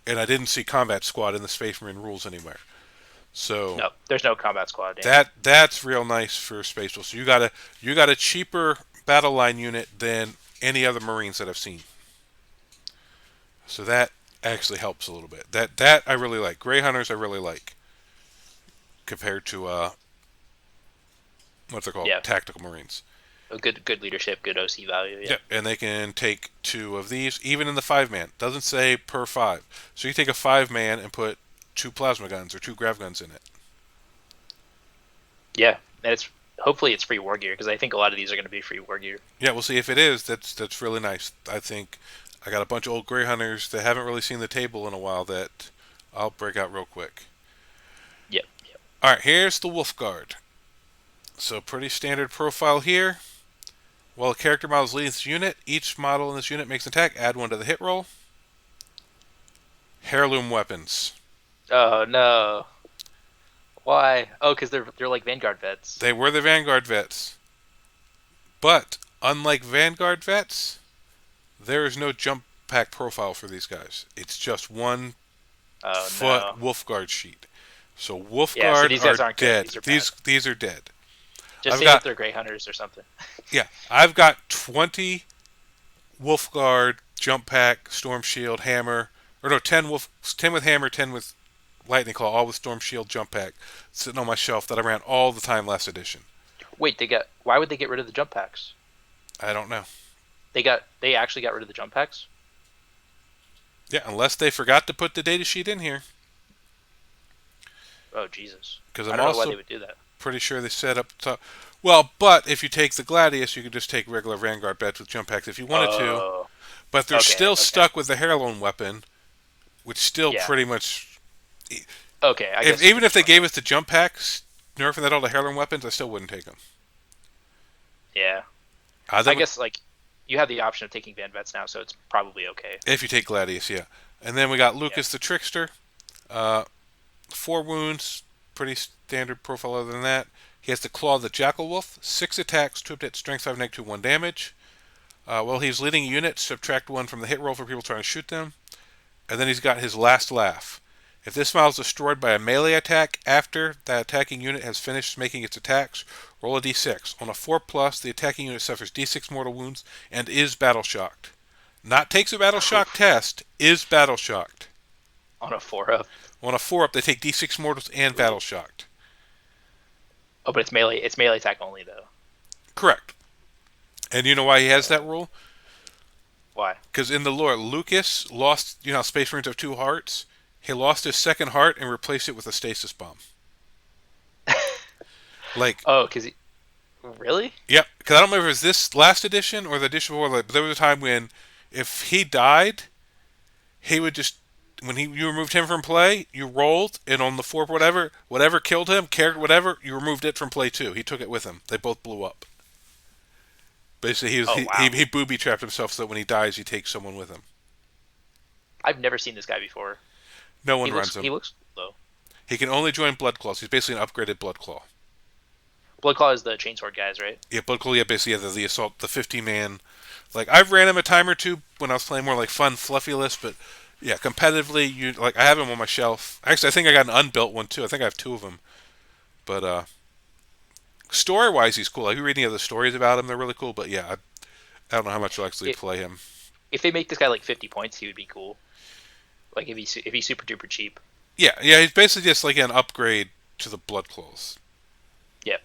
And I didn't see combat squad in the Space Marine rules anywhere. So No, there's no combat squad. Yeah. that's real nice for Space Wolves. So you got a cheaper battle line unit than any other Marines that I've seen. So that actually helps a little bit. That I really like. Grey Hunters I really like compared to what they're called Yeah, tactical Marines. a good leadership, good OC value. Yeah. Yeah, and they can take two of these, even in the 5-man. Doesn't say per five. So you take a 5-man and put two plasma guns or two grav guns in it. Yeah, and it's hopefully it's free war gear because I think a lot of these are going to be free war gear. Yeah, we'll see if it is. That's really nice. I think I got a bunch of old Grey Hunters that haven't really seen the table in a while that I'll break out real quick. Yep. Yep. All right, here's the Wolf Guard. So pretty standard profile here. While a character model is leading this unit, each model in this unit makes an attack. Add one to the hit roll. Heirloom weapons. Oh no. Why? Oh, because they're like Vanguard vets. They were the Vanguard vets. But, unlike Vanguard vets, there is no jump pack profile for these guys. It's just one Oh foot no. Wolfguard sheet. So Wolfguard Yeah. So these guys are aren't good. dead. These are bad. These are dead. Just I've say that got they're Grey Hunters or something. I've got 20 Wolfguard jump pack, Storm Shield, Hammer, or no, 10 with Hammer, 10 with Lightning Claw, all with Storm Shield jump pack sitting on my shelf that I ran all the time last edition. Wait, they got. Why would they get rid of the jump packs? I don't know. They actually got rid of the jump packs. Yeah, unless they forgot to put the data sheet in here, Oh Jesus. because I I'm don't know why also they would do that. pretty sure they set up top. Well, but if you take the Gladius, you could just take regular Vanguard bets with jump packs if you wanted to. Oh. But they're Okay. still Okay. stuck with the heirloom weapon, which still Yeah. pretty much. Okay. I If guess you even could if just they run gave them. us the jump packs, nerfing that all to heirloom weapons, I still wouldn't take them. Yeah. That I would, guess like you have the option of taking Van Vets now, so it's probably okay. if you take Gladius, yeah. And then we got Yeah. Lucas the Trickster, uh, 4 wounds, pretty standard profile. Other than that, he has the Claw of the Jackal Wolf, 6 attacks, 2 hit strength 5 negative 1 damage. While he's leading a unit, subtract 1 from the hit roll for people trying to shoot them. And then he's got his last laugh. If this model is destroyed by a melee attack after that attacking unit has finished making its attacks, roll a d6. On a 4 plus, the attacking unit suffers d6 mortal wounds and is battle shocked. Not takes a battle shock Oof. test, is battle shocked. On a 4 up. On a 4 up, they take d6 mortals and battle shocked. Oh, but it's melee. It's melee attack only though. Correct. And you know why he has that Uh, rule? why? Because in the lore, Lucas lost, how Space Marines have 2 hearts? He lost his second heart and replaced it with a stasis bomb. Like, Oh, because he. Really? yep. Because I don't remember if it was this last edition or the edition before, but there was a time when if he died, he would just, when you removed him from play, you rolled, and on the 4 whatever killed him, character, whatever, you removed it from play too. He took it with him. They both blew up. Basically, he was, Oh wow. he booby trapped himself so that when he dies, he takes someone with him. I've never seen this guy before. No He one looks. runs him. He looks cool though. He can only join Blood Claws. He's basically an upgraded Blood Claw. Bloodclaw is the chainsword guys, right? Yeah, but cool. Yeah, basically, yeah, the assault, the 50-man. Like I've ran him a time or two when I was playing more like fun, fluffy lists, but yeah, competitively, you like I have him on my shelf. Actually, I think I got an unbuilt one too. I think I have two of them. But story wise, he's cool. Like you read any of the stories about him, they're really cool. But yeah, I don't know how much you'll actually It, play him. if they make this guy like 50 points, he would be cool. Like if he's super duper cheap. Yeah, yeah, he's basically just like an upgrade to the Blood Claws. Yeah,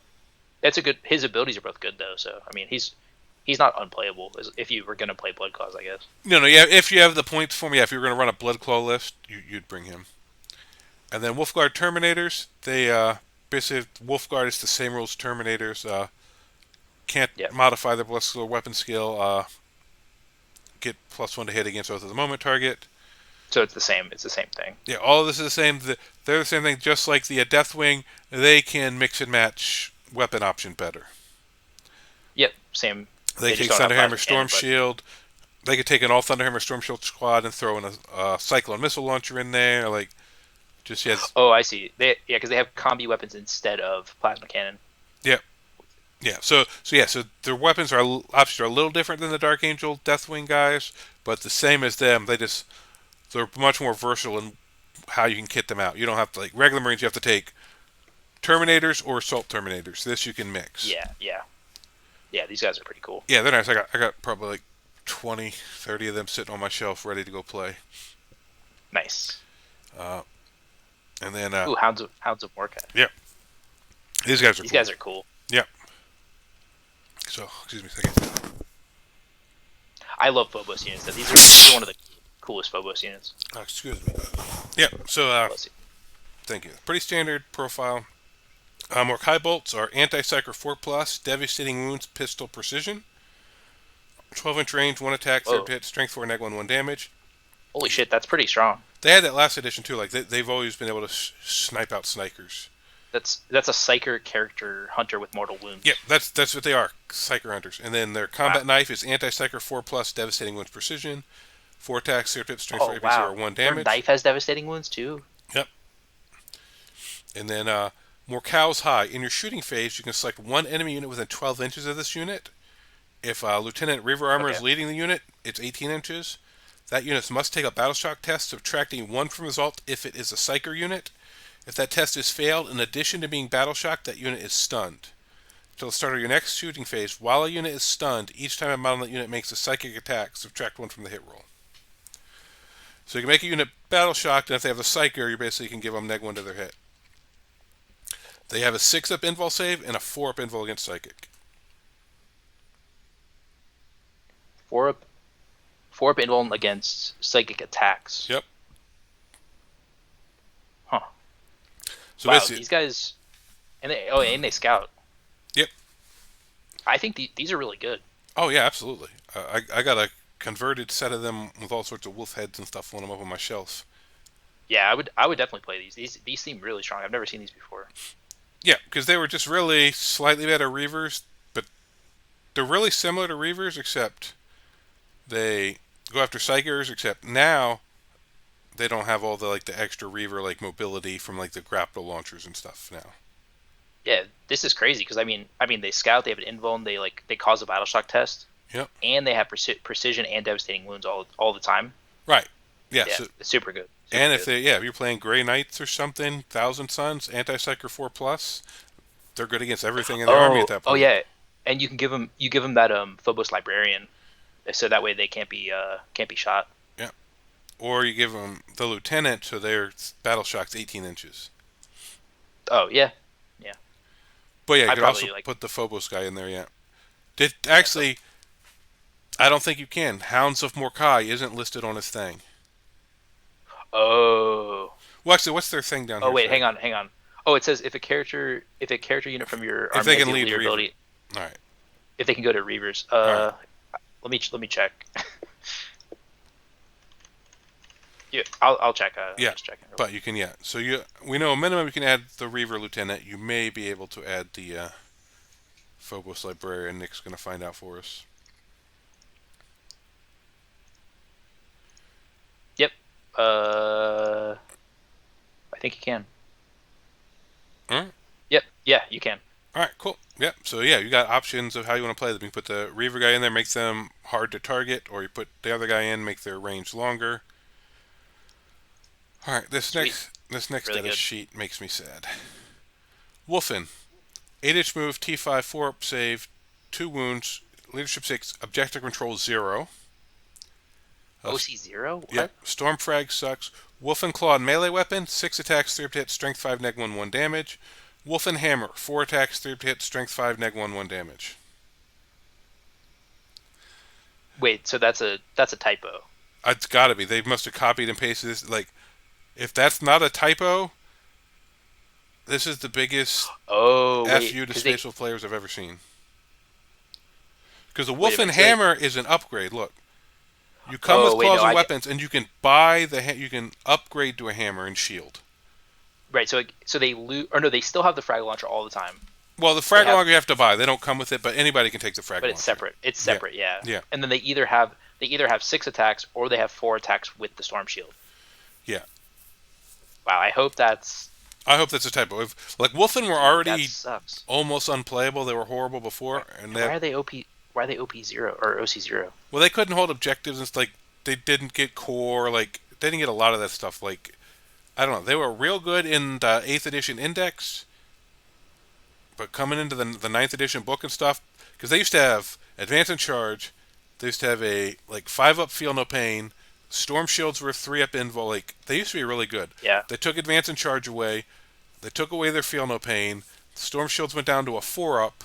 that's a good. His abilities are both good though. So I mean, he's not unplayable if you were gonna play Bloodclaws, I guess. No, no, yeah. If you have the points for me, yeah, if you're going to run a Blood Claw list, you'd bring him. And then Wolfguard Terminators, they basically Wolfguard is the same rules as Terminators. Can't Yeah. modify their Blood Claw weapon skill. Get +1 to hit against both of the moment target. So it's the same. It's the same thing. Yeah, all of this is the same. They're the same thing, just like the Deathwing. They can mix and match weapon option better. Yep. Same. They They just take don't have Thunderhammer plasma Storm cannon, but Shield. They could take an all Thunderhammer Storm Shield squad and throw in a Cyclone missile launcher in there. Like, just yeah, oh, I see. Because they have combi weapons instead of plasma cannon. yeah, yeah. So their weapons are obviously are a little different than the Dark Angel Deathwing guys, but the same as them. They're much more versatile in how you can kit them out. You don't have to like regular Marines. You have to take Terminators or Assault Terminators. This you can mix. Yeah. Yeah. Yeah. These guys are pretty cool. Yeah, they're nice. I got probably like 20, 30 of them sitting on my shelf ready to go play. Nice. Uh, and then Ooh, Hounds of Morkai. yeah, these guys are These cool. guys are cool. Yeah. So excuse me a second. I love Phobos units. These are one of the coolest Phobos units. Excuse me. Yeah. So Let's see. thank you. Pretty standard profile. Morkai bolts are anti-psyker 4+, devastating wounds, pistol precision, 12-inch range, one attack, third Whoa. hit, strength 4, neg 1, damage. Holy shit, that's pretty strong. They had that last edition too. Like they've always been able to snipe out snipers. That's a psyker character hunter with mortal wounds. Yeah, that's what they are, psyker hunters. And then their combat Wow. knife is anti-psyker 4+, devastating wounds, precision, 4 attacks, third hit, strength 4, Oh AP 0, wow. 1 Their damage. knife has devastating wounds too. Yep. And then Morkal's High. In your shooting phase, you can select one enemy unit within 12 inches of this unit. If Lieutenant Reaver Armor Okay. is leading the unit, it's 18 inches. That unit must take a battle shock test, subtracting 1 from result if it is a psyker unit. If that test is failed, in addition to being battle shocked, that unit is stunned. Until the start of your next shooting phase, while a unit is stunned, each time a model on that unit makes a psychic attack, subtract 1 from the hit roll. So you can make a unit battle shocked, and if they have a psyker, you basically can give them neg 1 to their hit. They have a 6-up invul save and a 4-up invul against psychic. Four up, four up invuln against psychic attacks. Yep. Huh. So Wow, basically, these guys, and they scout. yep. I think these are really good. Oh yeah, absolutely. I got a converted set of them with all sorts of wolf heads and stuff on them up on my shelf. Yeah, I would definitely play these. These seem really strong. I've never seen these before. Yeah, because they were just really slightly better Reavers, but they're really similar to Reavers, except they go after Psychers, except now they don't have all the extra Reaver like mobility from like the grapple launchers and stuff now. Yeah, this is crazy because I mean they scout, they have an invuln, they cause a battle shock test, Yep. and they have precision and devastating wounds all the time. Right. Yeah. Yeah, So, it's super good. Super and if good. if you're playing Grey Knights or something, Thousand Suns, Anti-Psyker 4+, they're good against everything in their army at that Oh point. yeah, and you give them that Phobos librarian, so that way they can't be shot. Yeah. Or you give them the Lieutenant, so their battle shock's 18 inches. Oh yeah, yeah. But yeah, you I could also probably like. put the Phobos guy in there, yeah. Did actually, I don't think you can. Hounds of Morkai isn't listed on his thing. Oh. Well, actually, what's their thing down Oh here? wait, Say? hang on. Oh, it says if a character unit from your If army they has can the lead leader Reaver. ability, All right. if they can go to Reavers. All right. Let me check. Yeah, I'll check. Yeah, Just checking. but you can, yeah. So we know a minimum you can add the Reaver Lieutenant. You may be able to add the Phobos Librarian. Nick's going to find out for us. Yep. I think you can. Huh? Yep. Yeah, you can. All right, cool. Yep. So yeah, you got options of how you want to play them. You can put the Reaver guy in there, makes them hard to target, or you put the other guy in, make their range longer. All right, Sweet, this next really status good. sheet makes me sad. Wulfen, 8-inch move, T5, 4-up save, 2 wounds, leadership 6, objective control 0. OC0? Yeah, What? Stormfrag sucks. Wolfen Claw melee weapon, 6 attacks, 3 up to hit, strength 5, neg 1, 1 damage. Wolfen Hammer, 4 attacks, 3 up to hit, strength 5, neg 1, 1 damage. Wait, so that's a typo. It's gotta be. They must have copied and pasted this. Like, if that's not a typo, this is the biggest Oh wait, FU to because they. Space Wolf players I've ever seen. Because the Wait a Wolfen minute. So they. Hammer is an upgrade. Look, you come Oh with wait, claws no, and I get. weapons, and you can buy you can upgrade to a hammer and shield. Right. So they lose, or no, they still have the frag launcher all the time. Well, the They frag have, launcher you have to buy. They don't come with it, but anybody can take the frag but it's launcher. separate. It's Yeah, separate, yeah. yeah, And then they either have 6 attacks or they have 4 attacks with the storm shield. yeah. Wow, I hope that's. I hope that's a typo. If like Wolfen were Dude, that already sucks. almost unplayable, they were horrible before, and And why are they OP? Why are they OP0 or OC0? well, they couldn't hold objectives. And it's like they didn't get core. Like they didn't get a lot of that stuff. Like I don't know. They were real good in the 8th edition index, but coming into the 9th edition book and stuff, because they used to have advance and charge. They used to have a like 5-up feel no pain. Storm shields were 3-up invul. Like they used to be really good. Yeah. They took advance and charge away. They took away their feel no pain. Storm shields went down to a 4-up,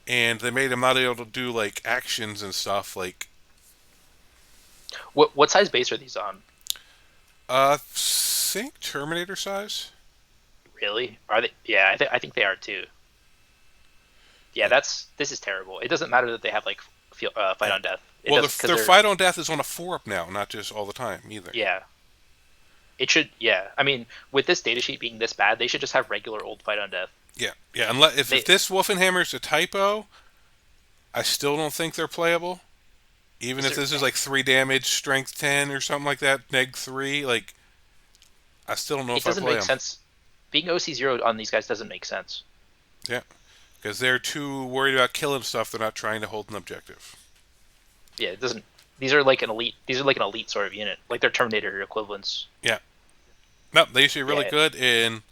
and they made them not able to do like actions and stuff. Like What size base are these on? think Terminator size. Really? Are they? Yeah, I think they are too. Yeah, Yeah, this is terrible. It doesn't matter that they have like fight yeah. on death. It Well, doesn't because their they're. fight on death is on a 4-up now, not just all the time either. Yeah, it should. Yeah, I mean, with this datasheet being this bad, they should just have regular old fight on death. Yeah, yeah. Unless if They this Wolfenhammer's a typo, I still don't think they're playable. Even is if there. this is like 3 damage, strength 10 or something like that, neg 3, like I still don't know It if I doesn't play make them. sense. Being OC0 on these guys doesn't make sense. Yeah, because they're too worried about killing stuff. They're not trying to hold an objective. Yeah, it doesn't. These are like an elite. These are like an elite sort of unit. Like they're Terminator equivalents. Yeah, no, they used to be really Yeah. good in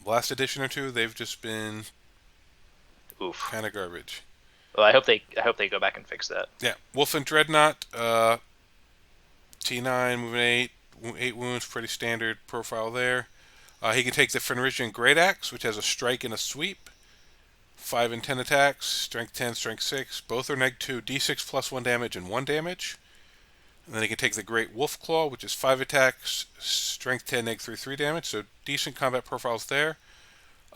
last edition or two. They've just been Oof. kind of garbage. Well, I hope they go back and fix that. Yeah, Wolf and Dreadnought, T9, moving 8, 8 wounds, pretty standard profile there. He can take the Fenrisian Great Axe, which has a strike and a sweep. 5 and 10 attacks, strength 10, strength 6. Both are neg 2, d6 plus 1 damage and 1 damage. And then he can take the Great Wolf Claw, which is 5 attacks, strength 10, neg 3, 3 damage. So decent combat profiles there.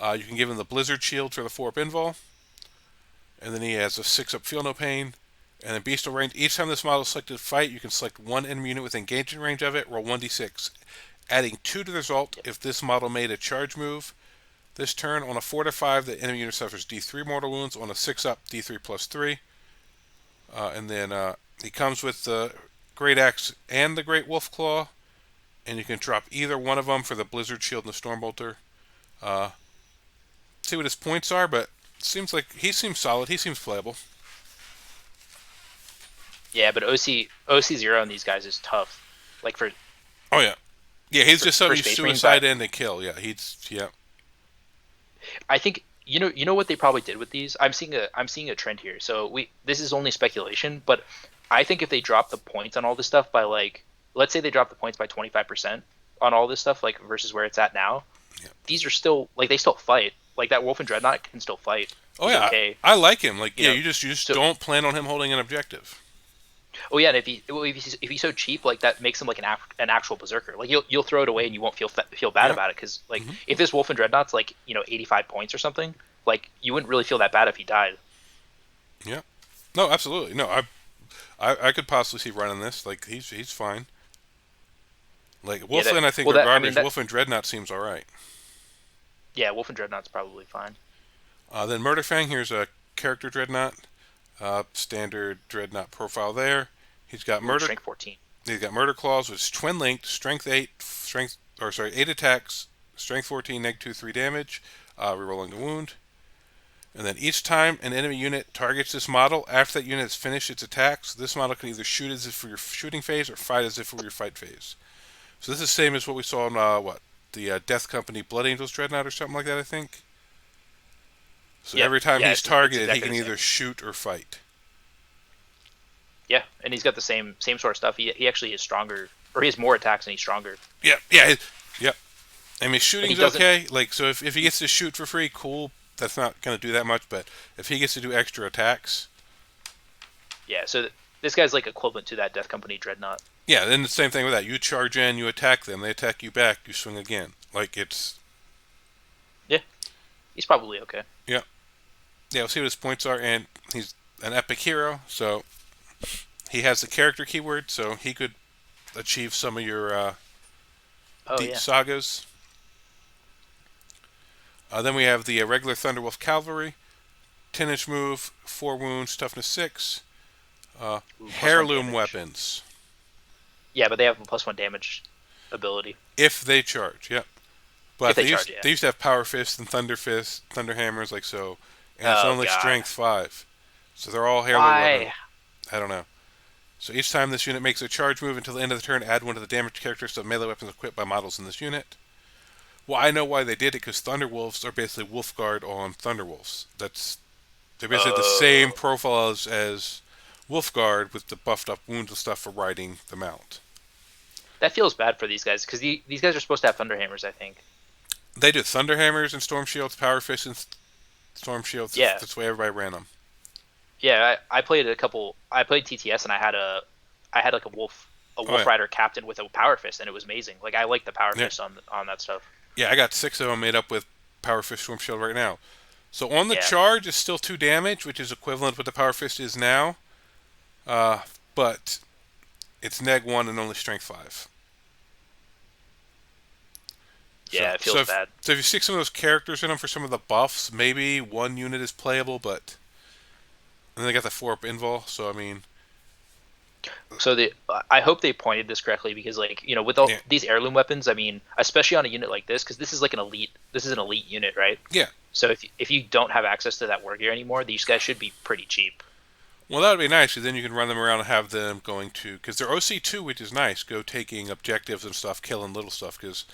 You can give him the Blizzard Shield for the 4-up invul. And then he has a 6-up Feel No Pain. And then Beastal Range. Each time this model is selected to fight, you can select one enemy unit with engaging range of it, roll 1d6. Adding 2 to the result Yep. if this model made a charge move. This turn, on a 4 to 5, the enemy unit suffers d3 mortal wounds. On a 6-up, d3 plus 3. And then he comes with the Great Axe and the Great Wolf Claw. And you can drop either one of them for the Blizzard Shield and the Stormbolter. Uh, see what his points are, but seems like he seems solid. He seems playable. Yeah, but OC0 on these guys is tough. Like for Oh yeah, yeah. He's for, just for somebody you Space Marines, suicide end and kill. Yeah, he's yeah. I think you know what they probably did with these. I'm seeing a trend here. So this is only speculation, but I think if they drop the points on all this stuff by like, let's say they drop the points by 25% on all this stuff, like versus where it's at now, Yeah. these are still like they still fight. Like that Wolf and Dreadnought can still fight. Oh He's yeah, okay. I like him. Like You yeah, know, you just so don't plan on him holding an objective. oh yeah, and if he's so cheap, like that makes him like an actual berserker. Like you'll throw it away and you won't feel bad Yeah. about it because like hmm if this Wolf and Dreadnought's like 85 points or something, like you wouldn't really feel that bad if he died. Yeah. No, absolutely. No, I could possibly see running this. Like he's fine. Like Yeah, Wulfen, I think well are that I mean garbage. that Wulfen Dreadnought seems all right. yeah, Wolf and Dreadnought's probably fine. Then Murderfang, here's a character Dreadnought. Standard Dreadnought profile there. He's got Ooh, murder. strength 14. He's got murder claws, which is twin linked, strength 8, 8 attacks, strength 14, neg 2, 3 damage, rerolling the wound. And then each time an enemy unit targets this model, after that unit has finished its attacks, this model can either shoot as if for your shooting phase or fight as if for your fight phase. So this is the same as what we saw in the Death Company Blood Angels Dreadnought or something like that, I think. So Yep. every time Yeah, he's it's targeted, he exactly can the same. either shoot or fight. Yeah, and he's got the same sort of stuff. He actually is stronger, or he has more attacks and he's stronger. Yeah, yeah, yep. I mean, But he shooting's doesn't. okay. Like, so if he gets to shoot for free, cool. That's not going to do that much. But if he gets to do extra attacks, Yeah, so this guy's like equivalent to that Death Company Dreadnought. yeah, then the same thing with that. You charge in, you attack them, they attack you back, you swing again. Like it's Yeah, he's probably okay. yeah, yeah. We'll see what his points are, and he's an epic hero, so he has the character keyword, so he could achieve some of your Oh deep yeah. sagas. Then we have the regular Thunderwolf Cavalry, 10-inch move, 4 wounds, toughness 6, Ooh, +1 heirloom damage. weapons. Yeah, but they have a +1 damage ability If they charge, yep. if But they charge. Yeah. they used to have power fists and thunder fists, thunder hammers, like so, and it's Oh only god. strength 5, so they're all heirloom weapons. Why? I don't know. So each time this unit makes a charge move until the end of the turn, add one to the damage characteristics of melee weapons equipped by models in this unit. Well, I know why they did it because Thunderwolves are basically Wolfguard on Thunderwolves. They're basically the same Oh, profile as Wolfguard with the buffed up wounds and stuff for riding the mount. that feels bad for these guys because these guys are supposed to have Thunderhammers, I think. They do Thunderhammers and Storm Shields, Power Fists and Storm Shields. Yeah, That's the way everybody ran them. yeah. I played a couple. I played TTS and I had like a Oh Wolf yeah, Rider captain with a Power Fist, and it was amazing. Like I like the Power yeah, Fist on that stuff. yeah. I got 6 of them made up with Power Fist Storm Shield right now. So on the Yeah, charge, it's still 2 damage, which is equivalent to what the Power Fist is now. Uh, but it's neg 1 and only strength 5. yeah. So It so feels if bad. so if you stick some of those characters in them for some of the buffs, maybe one unit is playable, but and then they got the 4 up invul. So I mean, So I hope they pointed this correctly because like with all yeah, these heirloom weapons, I mean, especially on a unit like this, because this is like this is an elite unit, right? yeah. So if you don't have access to that war gear anymore, these guys should be pretty cheap. Well, that would be nice. Because then you can run them around and have them going to because they're OC2, which is nice. Go taking objectives and stuff, killing little stuff because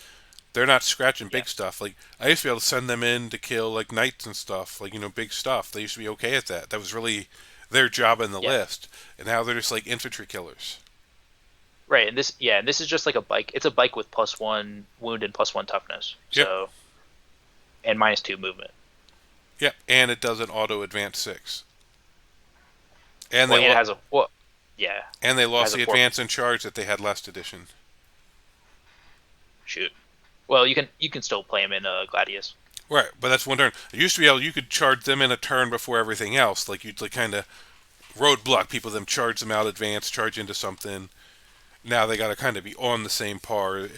they're not scratching Yeah, big stuff. Like I used to be able to send them in to kill like knights and stuff, like big stuff. They used to be okay at that. That was really their job in the yeah, list, and now they're just like infantry killers. right. And this is just like a bike. It's a bike with +1 wound and +1 toughness. Yep, So and -2 movement. yep, and it does an auto advance 6, and Well, and it has a yeah, and they it lost has a the 4. advance and charge that they had last edition. Shoot. Well, you can still play him in Gladius. Right, but that's one turn. It used to be able you could charge them in a turn before everything else. Like you'd like kind of roadblock people, them charge them out, advance, charge into something. Now they got to kind of be on the same par.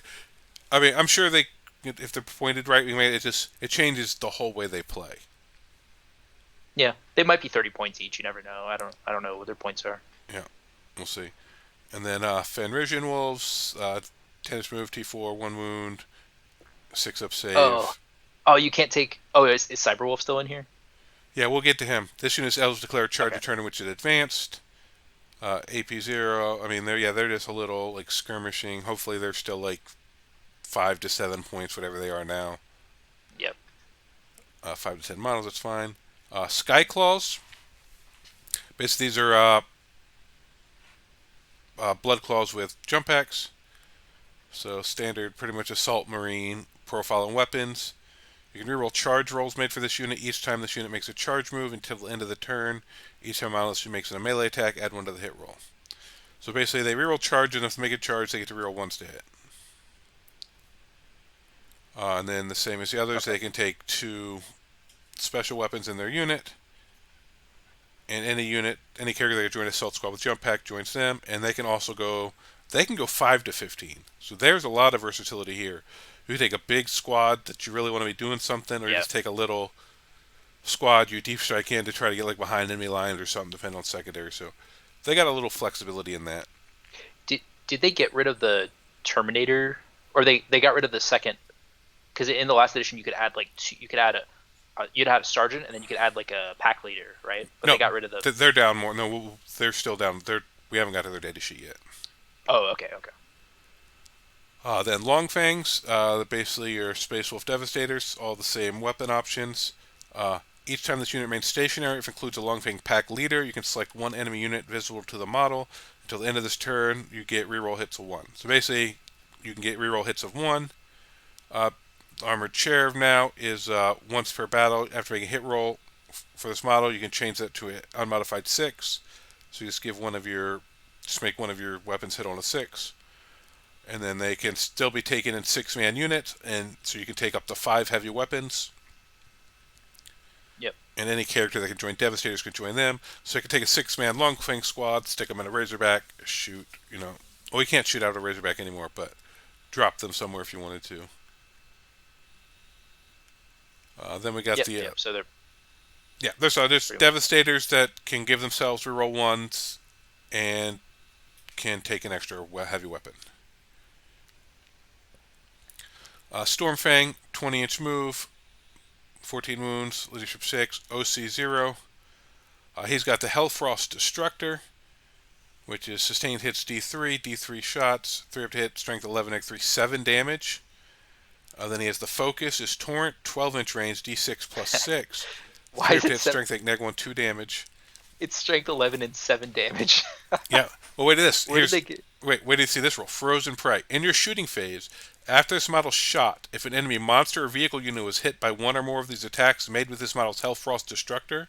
I mean, I'm sure they, if they're pointed right, it changes the whole way they play. Yeah, they might be 30 points each. You never know. I don't know what their points are. Yeah, we'll see. And then Fenrisian Wolves, 10 move, T4, 1 wound, 6 up Oh, save. oh, you can't take. Oh, is Cyberwolf still in here? Yeah, we'll get to him. This unit is eligible to declare a charge Okay. a turn in which it advanced. AP 0. I mean, they're just a little like skirmishing. Hopefully, they're still like 5 to 7 points, whatever they are now. Yep. 5 to 10 models, that's fine. Sky Claws. Basically, these are blood claws with jump packs. So standard, pretty much assault marine profile and weapons. You can reroll charge rolls made for this unit each time this unit makes a charge move until the end of the turn. Each time model makes a melee attack, add 1 to the hit roll. So basically, they reroll charge, and if they make a charge, they get to reroll ones to hit. And then the same as the others, Okay. they can take 2 special weapons in their unit, and any character that joins assault squad with jump pack joins them, and they can also go. They can go 5 to 15. So there's a lot of versatility here. You can take a big squad that you really want to be doing something, or you Yep. just take a little squad you deep strike in to try to get like behind enemy lines or something, depending on secondary. So they got a little flexibility in that. Did they get rid of the Terminator, or they got rid of the second? Because in the last edition you could add like two, you could add you'd have a sergeant, and then you could add like a pack leader, right? But they No, got rid of the. they're down more. No, they're still down. We haven't got to their data sheet yet. Oh, okay, okay. Then Longfangs, basically your Space Wolf Devastators, all the same weapon options. Each time this unit remains stationary, if it includes a Longfang pack leader, you can select one enemy unit visible to the model. Until the end of this turn, you get reroll hits of 1. So basically, you can get reroll hits of 1. Uh, Armored Sheriff now is once per battle. After making a hit roll for this model, you can change that to an unmodified 6. So you just make one of your weapons hit on a 6. And then they can still be taken in 6-man units, and so you can take up to 5 heavy weapons. Yep. And any character that can join Devastators can join them. So you can take a 6-man Longfang squad, stick them in a Razorback, shoot, Well, you can't shoot out a Razorback anymore, but drop them somewhere if you wanted to. Then we got Yep. the Yep. So they're there's pretty much. Devastators that can give themselves reroll 1s and can take an extra heavy weapon. Stormfang, 20-inch move, 14 wounds, leadership 6, OC 0. He's got the Hellfrost Destructor, which is sustained hits D3, D3 shots, 3 up to hit, strength 11, X3, 7 damage. Then he has the Focus, is Torrent, 12-inch range, D6 plus 6, Why 3 up is to it hit, strength 8, neg 1, 2 damage. It's strength 11 and 7 damage. Yeah. Well, wait at this. Where did they get? Wait till you see this roll. Frozen Prey. In your shooting phase, after this model's shot, if an enemy monster or vehicle unit was hit by one or more of these attacks made with this model's Hellfrost Destructor,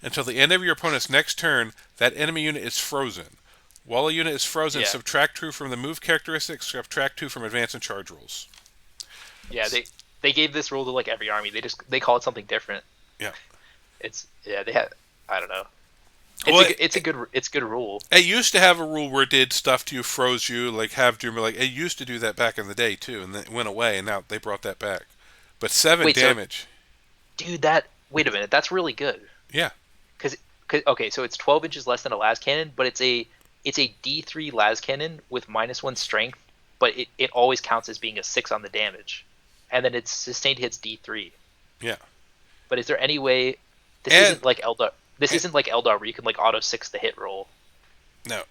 until the end of your opponent's next turn, that enemy unit is frozen. While a unit is frozen, Yeah. subtract 2 from the move characteristics, subtract 2 from advance and charge rolls. Yeah. They gave this rule to like every army. They call it something different. Yeah. They had. I don't know. Well, It's a good rule. it used to have a rule where it did stuff to you, froze you, like have doom, like it used to do that back in the day too, and then it went away, and now they brought that back. But 7 Wait, so damage. dude, wait a minute, that's really good. Yeah. Cause okay, so it's 12 inches less than a las cannon, but it's a D3 las cannon with -1 strength, but it always counts as being a 6 on the damage, and then it's sustained hits D3. Yeah. But is there any way this And- isn't like Eldar? This isn't like Eldar where you can like auto 6 the hit roll. No.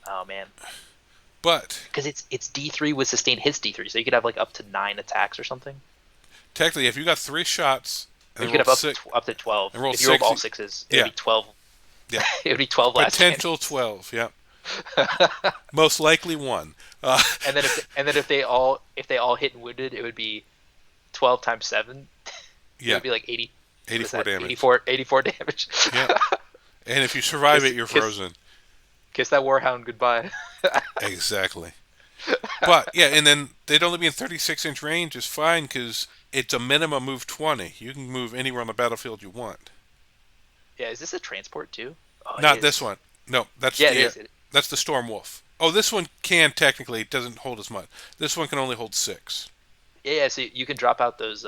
Oh man, But because it's D3 with sustained hits D3, so you could have like up to 9 attacks or something. technically, if you got 3 shots Or and you could have rolled six, up to 12. and roll If you rolled all 6, 6s, it yeah. would be 12. Yeah. It would be 12 las potential 12, yeah. Most likely 1. and then if they all hit and wounded, it would be 12 times 7. It Yeah. would be like 80. 84 damage. 84 damage. Yeah. And if you survive it, you're frozen. Kiss that Warhound goodbye. Exactly. But, yeah, and then they'd only be in 36-inch range is fine because it's a minimum move 20. You can move anywhere on the battlefield you want. Yeah, is this a transport too? Oh, it Not is. this one. No, that's Yeah, the it is. that's the Storm Wolf. Oh, this one can technically, it doesn't hold as much. This one can only hold 6. Yeah, so you can drop out those.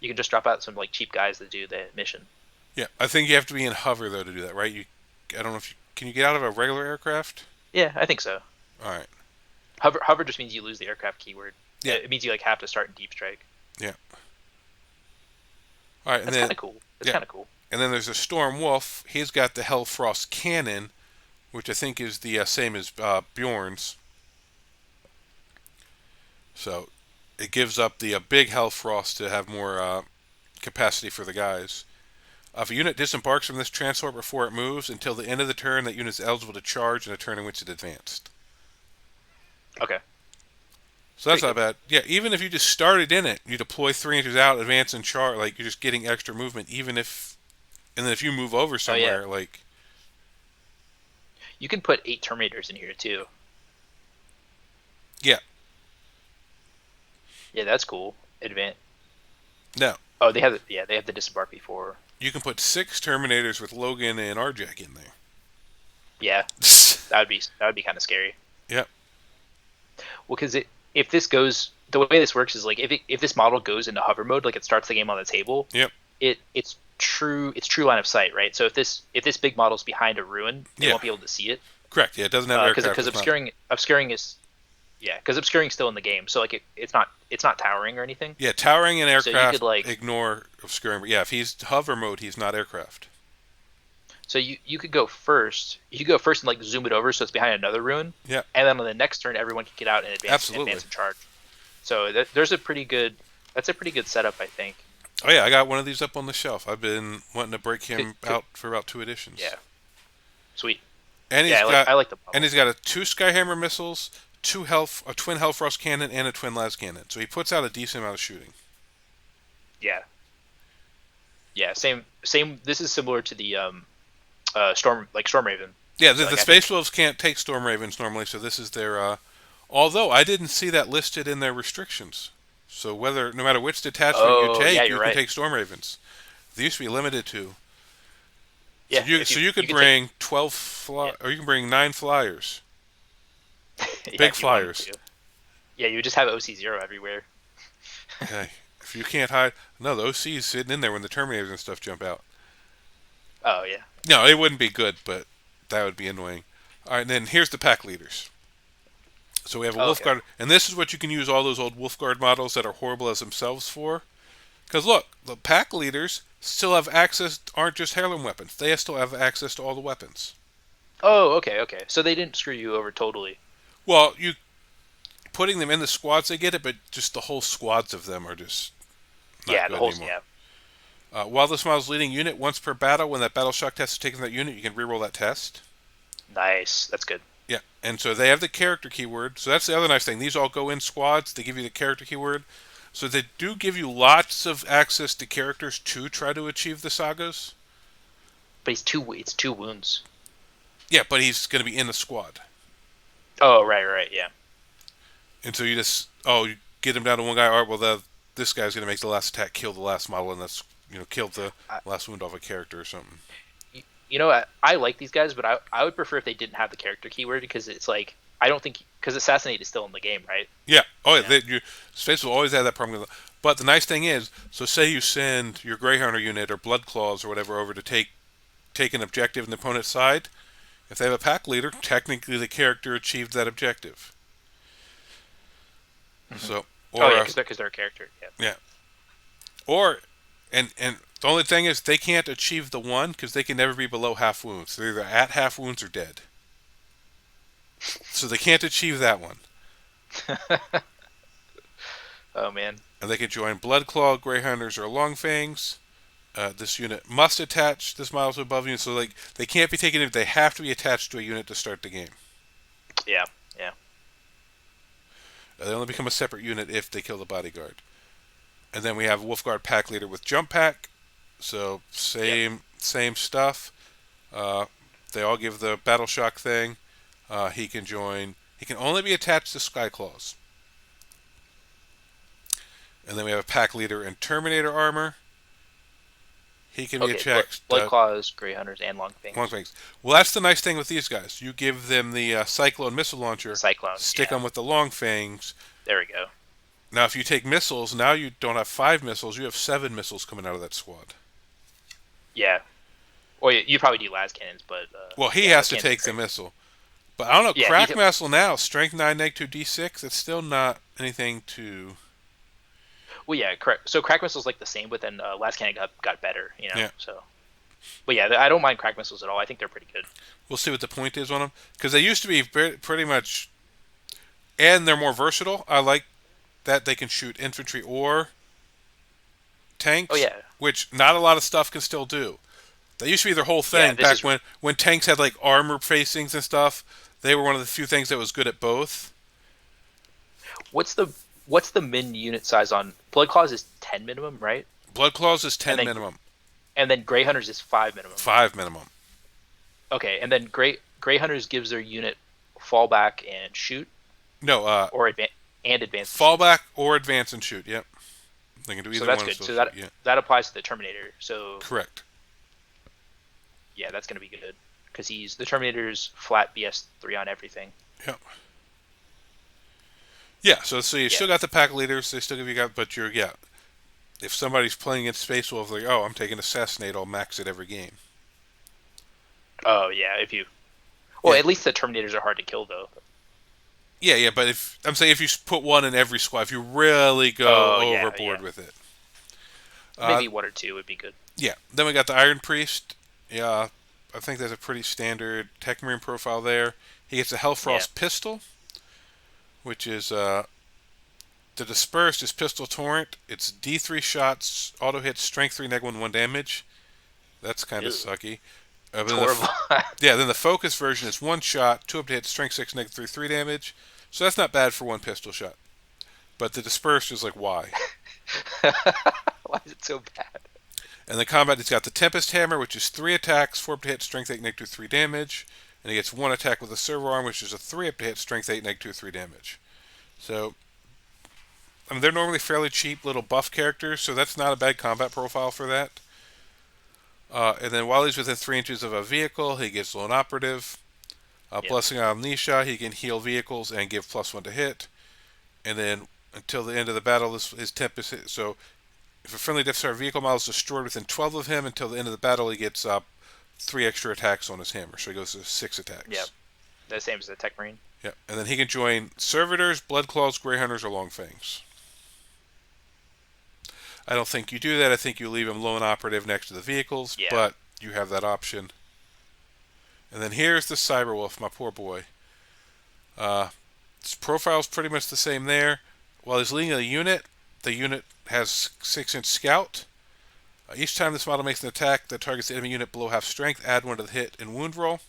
You can just drop out some like cheap guys that do the mission. Yeah, I think you have to be in hover though to do that, right? I don't know if can you get out of a regular aircraft? Yeah, I think so. All right. Hover just means you lose the aircraft keyword. Yeah. It means you like have to start in deep strike. Yeah. All right, That's kind of cool. That's yeah. kind of cool. And then there's a Storm Wolf. He's got the Hellfrost Cannon, which I think is the same as Bjorn's. So it gives up the big Hellfrost to have more capacity for the guys. If a unit disembarks from this transport before it moves, until the end of the turn, that unit is eligible to charge in a turn in which it advanced. Okay. So that's Pretty not bad. Yeah, even if you just started in it, you deploy 3 inches out, advance and charge, like you're just getting extra movement, even if, and then if you move over somewhere, like. You can put 8 Terminators in here too. Yeah. Yeah, that's cool. No. Oh, they have the disembark before. You can put 6 Terminators with Logan and Arjack in there. Yeah, that would be kind of scary. Yep. Well, because if this goes the way this works is like if this model goes into hover mode, like it starts the game on the table. Yep. It's true line of sight, right? So if this big model's behind a ruin, they won't be able to see it. Correct. Yeah, it doesn't have aircraft. Because obscuring is Yeah, because obscuring's still in the game, so like it's not towering or anything. Yeah, towering and So you could aircraft like ignore obscuring. But yeah, if he's hover mode, he's not aircraft. so you could go first. You could go first and like zoom it over so it's behind another ruin, Yeah, and then on the next turn everyone can get out and absolutely. advance and charge. So there's a pretty good that's a pretty good setup, I think. Oh yeah, I got one of these up on the shelf. I've been wanting to break Could, him could, out for about two editions. yeah, sweet. And Yeah, he's got I like the and model. he's got a two Skyhammer missiles, a twin Hellfrost cannon, and a twin las cannon. So he puts out a decent amount of shooting. Yeah, yeah, same. This is similar to the Storm Raven. Yeah, So the like I Space think Wolves can't take Storm Ravens normally, so this is their. Although I didn't see that listed in their restrictions, so no matter which detachment you oh yeah, take, you're you can right. take Storm Ravens. They used to be limited to. So Yeah, you if so you you could could take bring yeah or you can bring 9 flyers, yeah big if you wanted flyers. to. Yeah, you just have OC0 everywhere. Okay, if you can't hide, no, the OC's sitting in there when the Terminators and stuff jump out. Oh yeah. No, it wouldn't be good, but that would be annoying. All right, and then here's the pack leaders. So we have a Oh, Wolf okay. Guard, and this is what you can use all those old Wolf Guard models that are horrible as themselves for. Because look, the pack leaders still have access, aren't just heirloom weapons. They still have access to all the weapons. Oh, okay, okay. So they didn't screw you over totally. Well, you putting them in the squads, they get it, but just the whole squads of them are just not Yeah, the good whole anymore. yeah. While this model's leading unit, once per battle, when that battle shock test is taken from that unit, you can reroll that test. Nice. That's good. Yeah, and so they have the character keyword. So that's the other nice thing. These all go in squads. They give you the character keyword. So they do give you lots of access to characters to try to achieve the sagas. But it's two wounds. Yeah, but he's going to be in the squad. Oh, right, right, yeah. And so you just, you get him down to one guy. All right, well, this guy's going to make the last attack, kill the last model, and that's, kill the I, last wound off a character or something. I like these guys, but I would prefer if they didn't have the character keyword because it's like I don't think because assassinate is still in the game, right? Yeah. Oh, yeah. Yeah. Space will always have that problem. But the nice thing is, so say you send your Greyhounder unit or Blood Claws or whatever over to take an objective in the opponent's side. If they have a pack leader, technically the character achieved that objective. Hmm. So, Oh or yeah, because they're a character. Yeah. yeah, or and the only thing is they can't achieve the one because they can never be below half wounds. They're either at half wounds or dead. So they can't achieve that one. Oh man. And they can join Bloodclaw, Greyhounders, or Longfangs. This unit must attach this model to above unit, so like they can't be taken in. They have to be attached to a unit to start the game. Yeah. Yeah. They only become a separate unit if they kill the bodyguard. And then we have Wolfguard Pack Leader with Jump Pack. So Yep. same stuff. Uh, they all give the Battle Shock thing. He can join. He can only be attached to Skyclaws. And then we have a Pack Leader in Terminator armor. He can be Okay. attached. Blood claws, grey hunters, and long Long things. things. Well, that's the nice thing with these guys. You give them the Cyclone missile launcher, Cyclones. stick Yeah. them with the long fangs. There we go. Now, if you take missiles, now you don't have 5 missiles. You have 7 missiles coming out of that squad. Yeah. Well, you probably do las cannons, but Well, he yeah, las has to cannons are take the great. missile. But I don't know, Yeah. crack missile now, strength 9, negative 2d6. It's still not anything to. Well, yeah. Correct. So crack missiles like the same, but then las cannon got better. Yeah, So. But yeah, I don't mind crack missiles at all. I think they're pretty good. we'll see what the point is on them because they used to be pretty much, and they're more versatile. I like that they can shoot infantry or Oh tanks, yeah. which not a lot of stuff can still do. That used to be their whole Yeah. thing This back is when tanks had like armor facings and stuff. They were one of the few things that was good at both. what's the what's the min unit size on Blood Claws is 10 minimum, right? Blood Claws is And 10 then minimum, Grey Hunters is 5 minimum. 5 minimum. Okay, and then Grey Hunters gives their unit fallback and shoot No, or advance and shoot. fallback or advance and shoot. Yep, they can do So either that's one and good. still So shoot. Yeah, that applies to the Terminator. So correct. yeah, that's gonna be good because he's the Terminator's flat BS3 on everything. Yep. Yeah, so you Yeah. still got the pack leaders. They still give you but you're If somebody's playing against Space Wolves, like, I'm taking Assassinate, I'll max it every game. Oh yeah, if you. Well, Yeah. at least the Terminators are hard to kill though. Yeah, yeah, but if I'm saying if you put one in every squad, if you really go Oh yeah, overboard yeah. with it. Uh, Maybe one or two would be good. yeah. Then we got the Iron Priest. Yeah, I think that's a pretty standard Tech Marine profile there. He gets a Yeah. Hellfrost pistol, which is the Dispersed is Pistol Torrent. It's D3 shots, auto hit, Strength 3, neg 1, 1 damage. That's kind of Ew. sucky. It's Then horrible. yeah, then the Focus version is one shot, 2 up to hit, Strength 6, neg 3, 3 damage. So that's not bad for one pistol shot. But the Dispersed is like, why? Why is it so bad? And the combat, he's got the Tempest Hammer, which is 3 attacks, 4 up to hit, Strength 8, neg 2, 3 damage. And he gets 1 attack with the Servo Arm, which is a 3 up to hit, Strength 8, neg 2, 3 damage. So, I mean, they're normally fairly cheap little buff characters, so that's not a bad combat profile for that. And then while he's within 3 inches of a vehicle, he gets Lone Operative. Yeah. Blessing on Amnesia, he can heal vehicles and give +1 to hit. And then until the end of the battle, his temp is hit. So if a friendly Death Star vehicle model is destroyed within 12 of him, until the end of the battle, he gets 3 extra attacks on his hammer. So he goes to 6 Yeah. attacks. The same as the Tech Marine. Yeah. And then he can join Servitors, Bloodclaws, Greyhunters, or Longfangs. I don't think you do that. I think you leave him Lone Operative next to the vehicles, Yeah. but you have that option. And then here's the Cyberwolf, my poor boy. His profile's pretty much the same there. While he's leading a unit, the unit has 6-inch scout. Each time this model makes an attack that targets the enemy unit below half strength, add 1 to the hit and wound roll.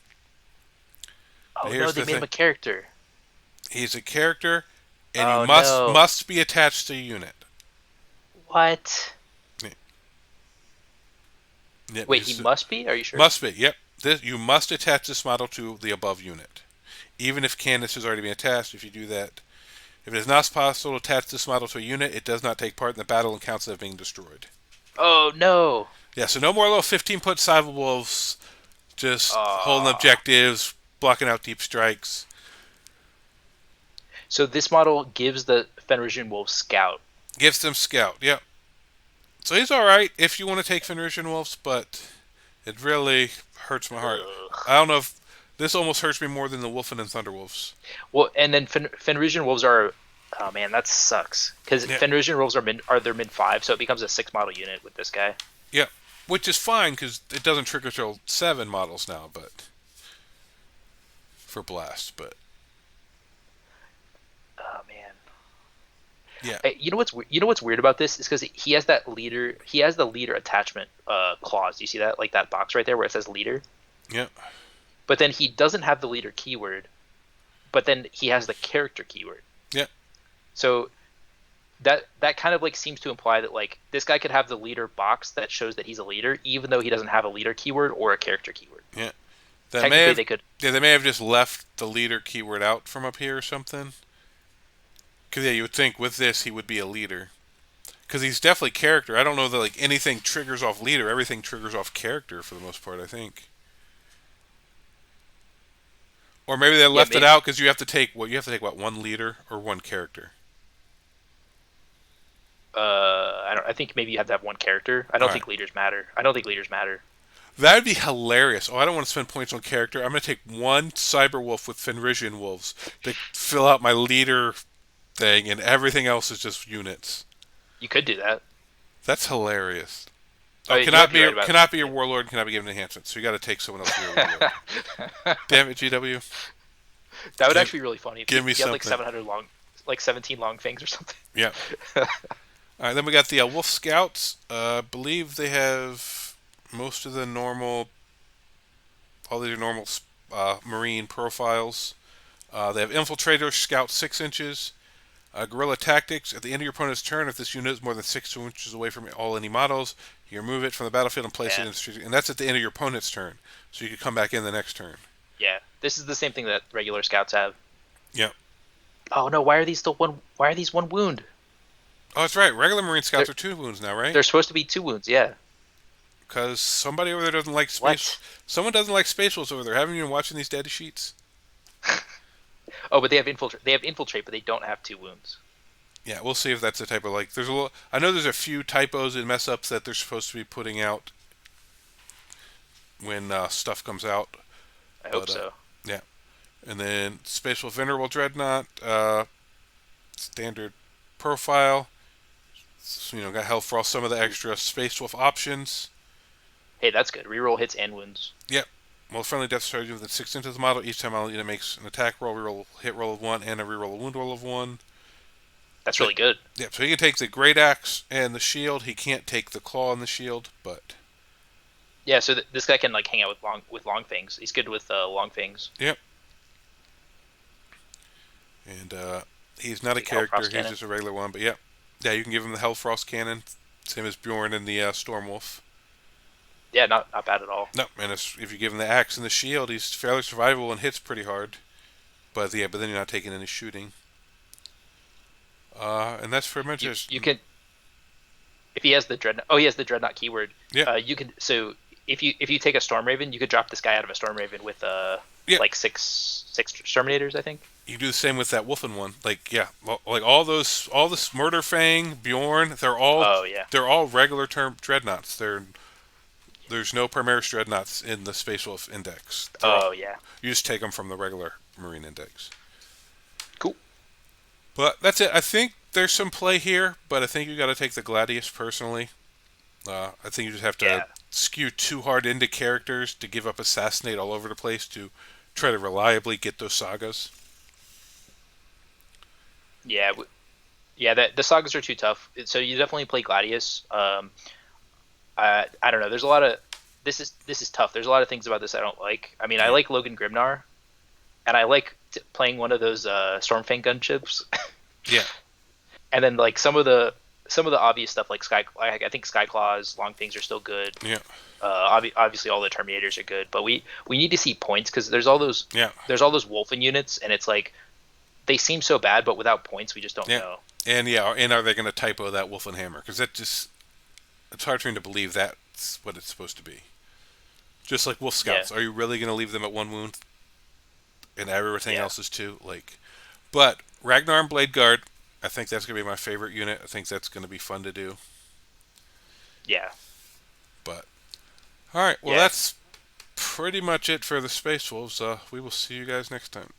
Now Oh no, here's they the made thing. him a character. He's a character, and he Oh must no. must be attached to a unit. What? Yeah, yeah, Wait, he must be? Are you sure? must be. Yep. You must attach this model to the above unit. Even if Candace has already been attached, if you do that. If it is not possible to attach this model to a unit, it does not take part in the battle and counts as being destroyed. Oh no. Yeah, so no more little 15-foot Cyberwolves just holding Oh. objectives, blocking out deep strikes. So this model gives the Fenrisian Wolf Scout. Gives them scout. Yep. So he's alright if you want to take Fenrisian Wolves, but it really hurts my heart. Ugh. I don't know if this almost hurts me more than the Wulfen and Thunderwolves. Well, and then Fenrisian Wolves are. Oh man, that sucks. Because Yeah. Fenrisian Wolves are their mid 5, so it becomes a 6 model unit with this guy. Yep. Which is fine because it doesn't trigger till 7 models now, but for blast. But Oh man. yeah, You know what's weird about this is because he has that leader. He has the leader attachment clause. Do you see that? Like that box right there where it says leader. yep, But then he doesn't have the leader keyword. But then he has the character keyword. yep, So that kind of like seems to imply that like this guy could have the leader box that shows that he's a leader, even though he doesn't have a leader keyword or a character keyword. yeah. That may Technically, have they could. Yeah, they may have just left the leader keyword out from up here or something. Because yeah, you would think with this he would be a leader. Because he's definitely character. I don't know that like anything triggers off leader. Everything triggers off character for the most part. I think. Or maybe they Yeah, left it maybe. out because you have to take what you have to take what one leader or one character. I don't. I think maybe you have to have one character. I All don't right, think leaders matter. I don't think leaders matter. that would be hilarious. Oh, I don't want to spend points on character. I'm going to take one Cyberwolf with Fenrisian wolves to fill out my leader thing, and everything else is just units. You could do that. That's hilarious. Oh, Oh, you might be right about. cannot be your warlord, cannot be given enhancements. So you got to take someone else for your warlord. Damn it, GW. That would Give, actually be really funny if give me you had like something. 700 long, like 17 long fangs or something. Yeah. All right, then we got the Wolf Scouts. I believe they have most of the normal, all these are normal Marine profiles. They have Infiltrator, Scout 6 inches. Guerrilla Tactics. At the end of your opponent's turn, if this unit is more than 6 inches away from all any models, you remove it from the battlefield and place it Yeah, in the street. And that's at the end of your opponent's turn. So you could come back in the next turn. yeah. This is the same thing that regular scouts have. Yep. Oh no, why are these still one? Why are these one wound? Oh, that's right. Regular Marine Scouts They're are 2 wounds now, right? they're supposed to be 2 wounds. Yeah. Because somebody over there doesn't like space. What? Someone doesn't like Space Wolves over there. Haven't you been watching these data sheets? Oh, but they have infiltrate. They have infiltrate, but they don't have 2 wounds. Yeah, we'll see if that's the type of like. There's a little. I know there's a few typos and mess ups that they're supposed to be putting out when stuff comes out. I hope But so. yeah. And then Space Venerable Dreadnought, standard profile. So, got health for all some of the Ooh. extra Space Wolf options. Hey, that's good. Reroll hits and wounds. Yep. Well, friendly death strategy within 6 inches of the model. Each time model unit makes an attack roll, reroll hit roll of 1, and a reroll a wound roll of 1. That's So, really good. yeah, so he can take the Great Axe and the shield. He can't take the claw and the shield, but Yeah, so this guy can like hang out with long things. He's good with long things. yep. And he's not a Big character. Hellfrost He's cannon. just a regular one. But yep, yeah, you can give him the Hellfrost cannon, same as Bjorn and the Stormwolf. Yeah, not bad at all. No, and if you give him the axe and the shield, he's fairly survivable and hits pretty hard. But yeah, but then you're not taking any shooting. And that's pretty much just You can if he has the dreadnought. Oh, he has the dreadnought keyword. yeah, You can so if you take a storm raven, you could drop this guy out of a storm raven with yeah. like six exterminators, I think. You do the same with that Wulfen one. Like yeah, like all this Murder Fang, Bjorn, Oh yeah, they're all regular term dreadnoughts. There's no Primaris dreadnoughts in the Space Wolf Index. oh yeah, You just take them from the regular Marine Index. cool. But that's it. I think there's some play here, but I think you got to take the Gladius personally. I think you just have to Yeah, skew too hard into characters to give up Assassinate all over the place to try to reliably get those sagas. yeah, yeah. That the sagas are too tough. So you definitely play Gladius. I don't know. There's a lot of this is tough. There's a lot of things about this I don't like. I mean, I Yeah, like Logan Grimnar, and I like playing one of those Stormfang gunships. yeah, And then like some of the obvious stuff like I think Skyclaws, long things are still good. yeah, Obviously all the Terminators are good, but we need to see points because yeah, there's all those Wulfen units, and it's like they seem so bad, but without points we just don't yeah. know. And are they going to typo that Wolf and Hammer? Because it's hard for me to believe that's what it's supposed to be. Just like Wolf Yeah, Scouts, are you really going to leave them at 1 wound and everything yeah, else is 2? Like, but Ragnar and Blade Guard, I think that's going to be my favorite unit. I think that's going to be fun to do. yeah, But all right, well yeah. that's pretty much it for the Space Wolves. We will see you guys next time.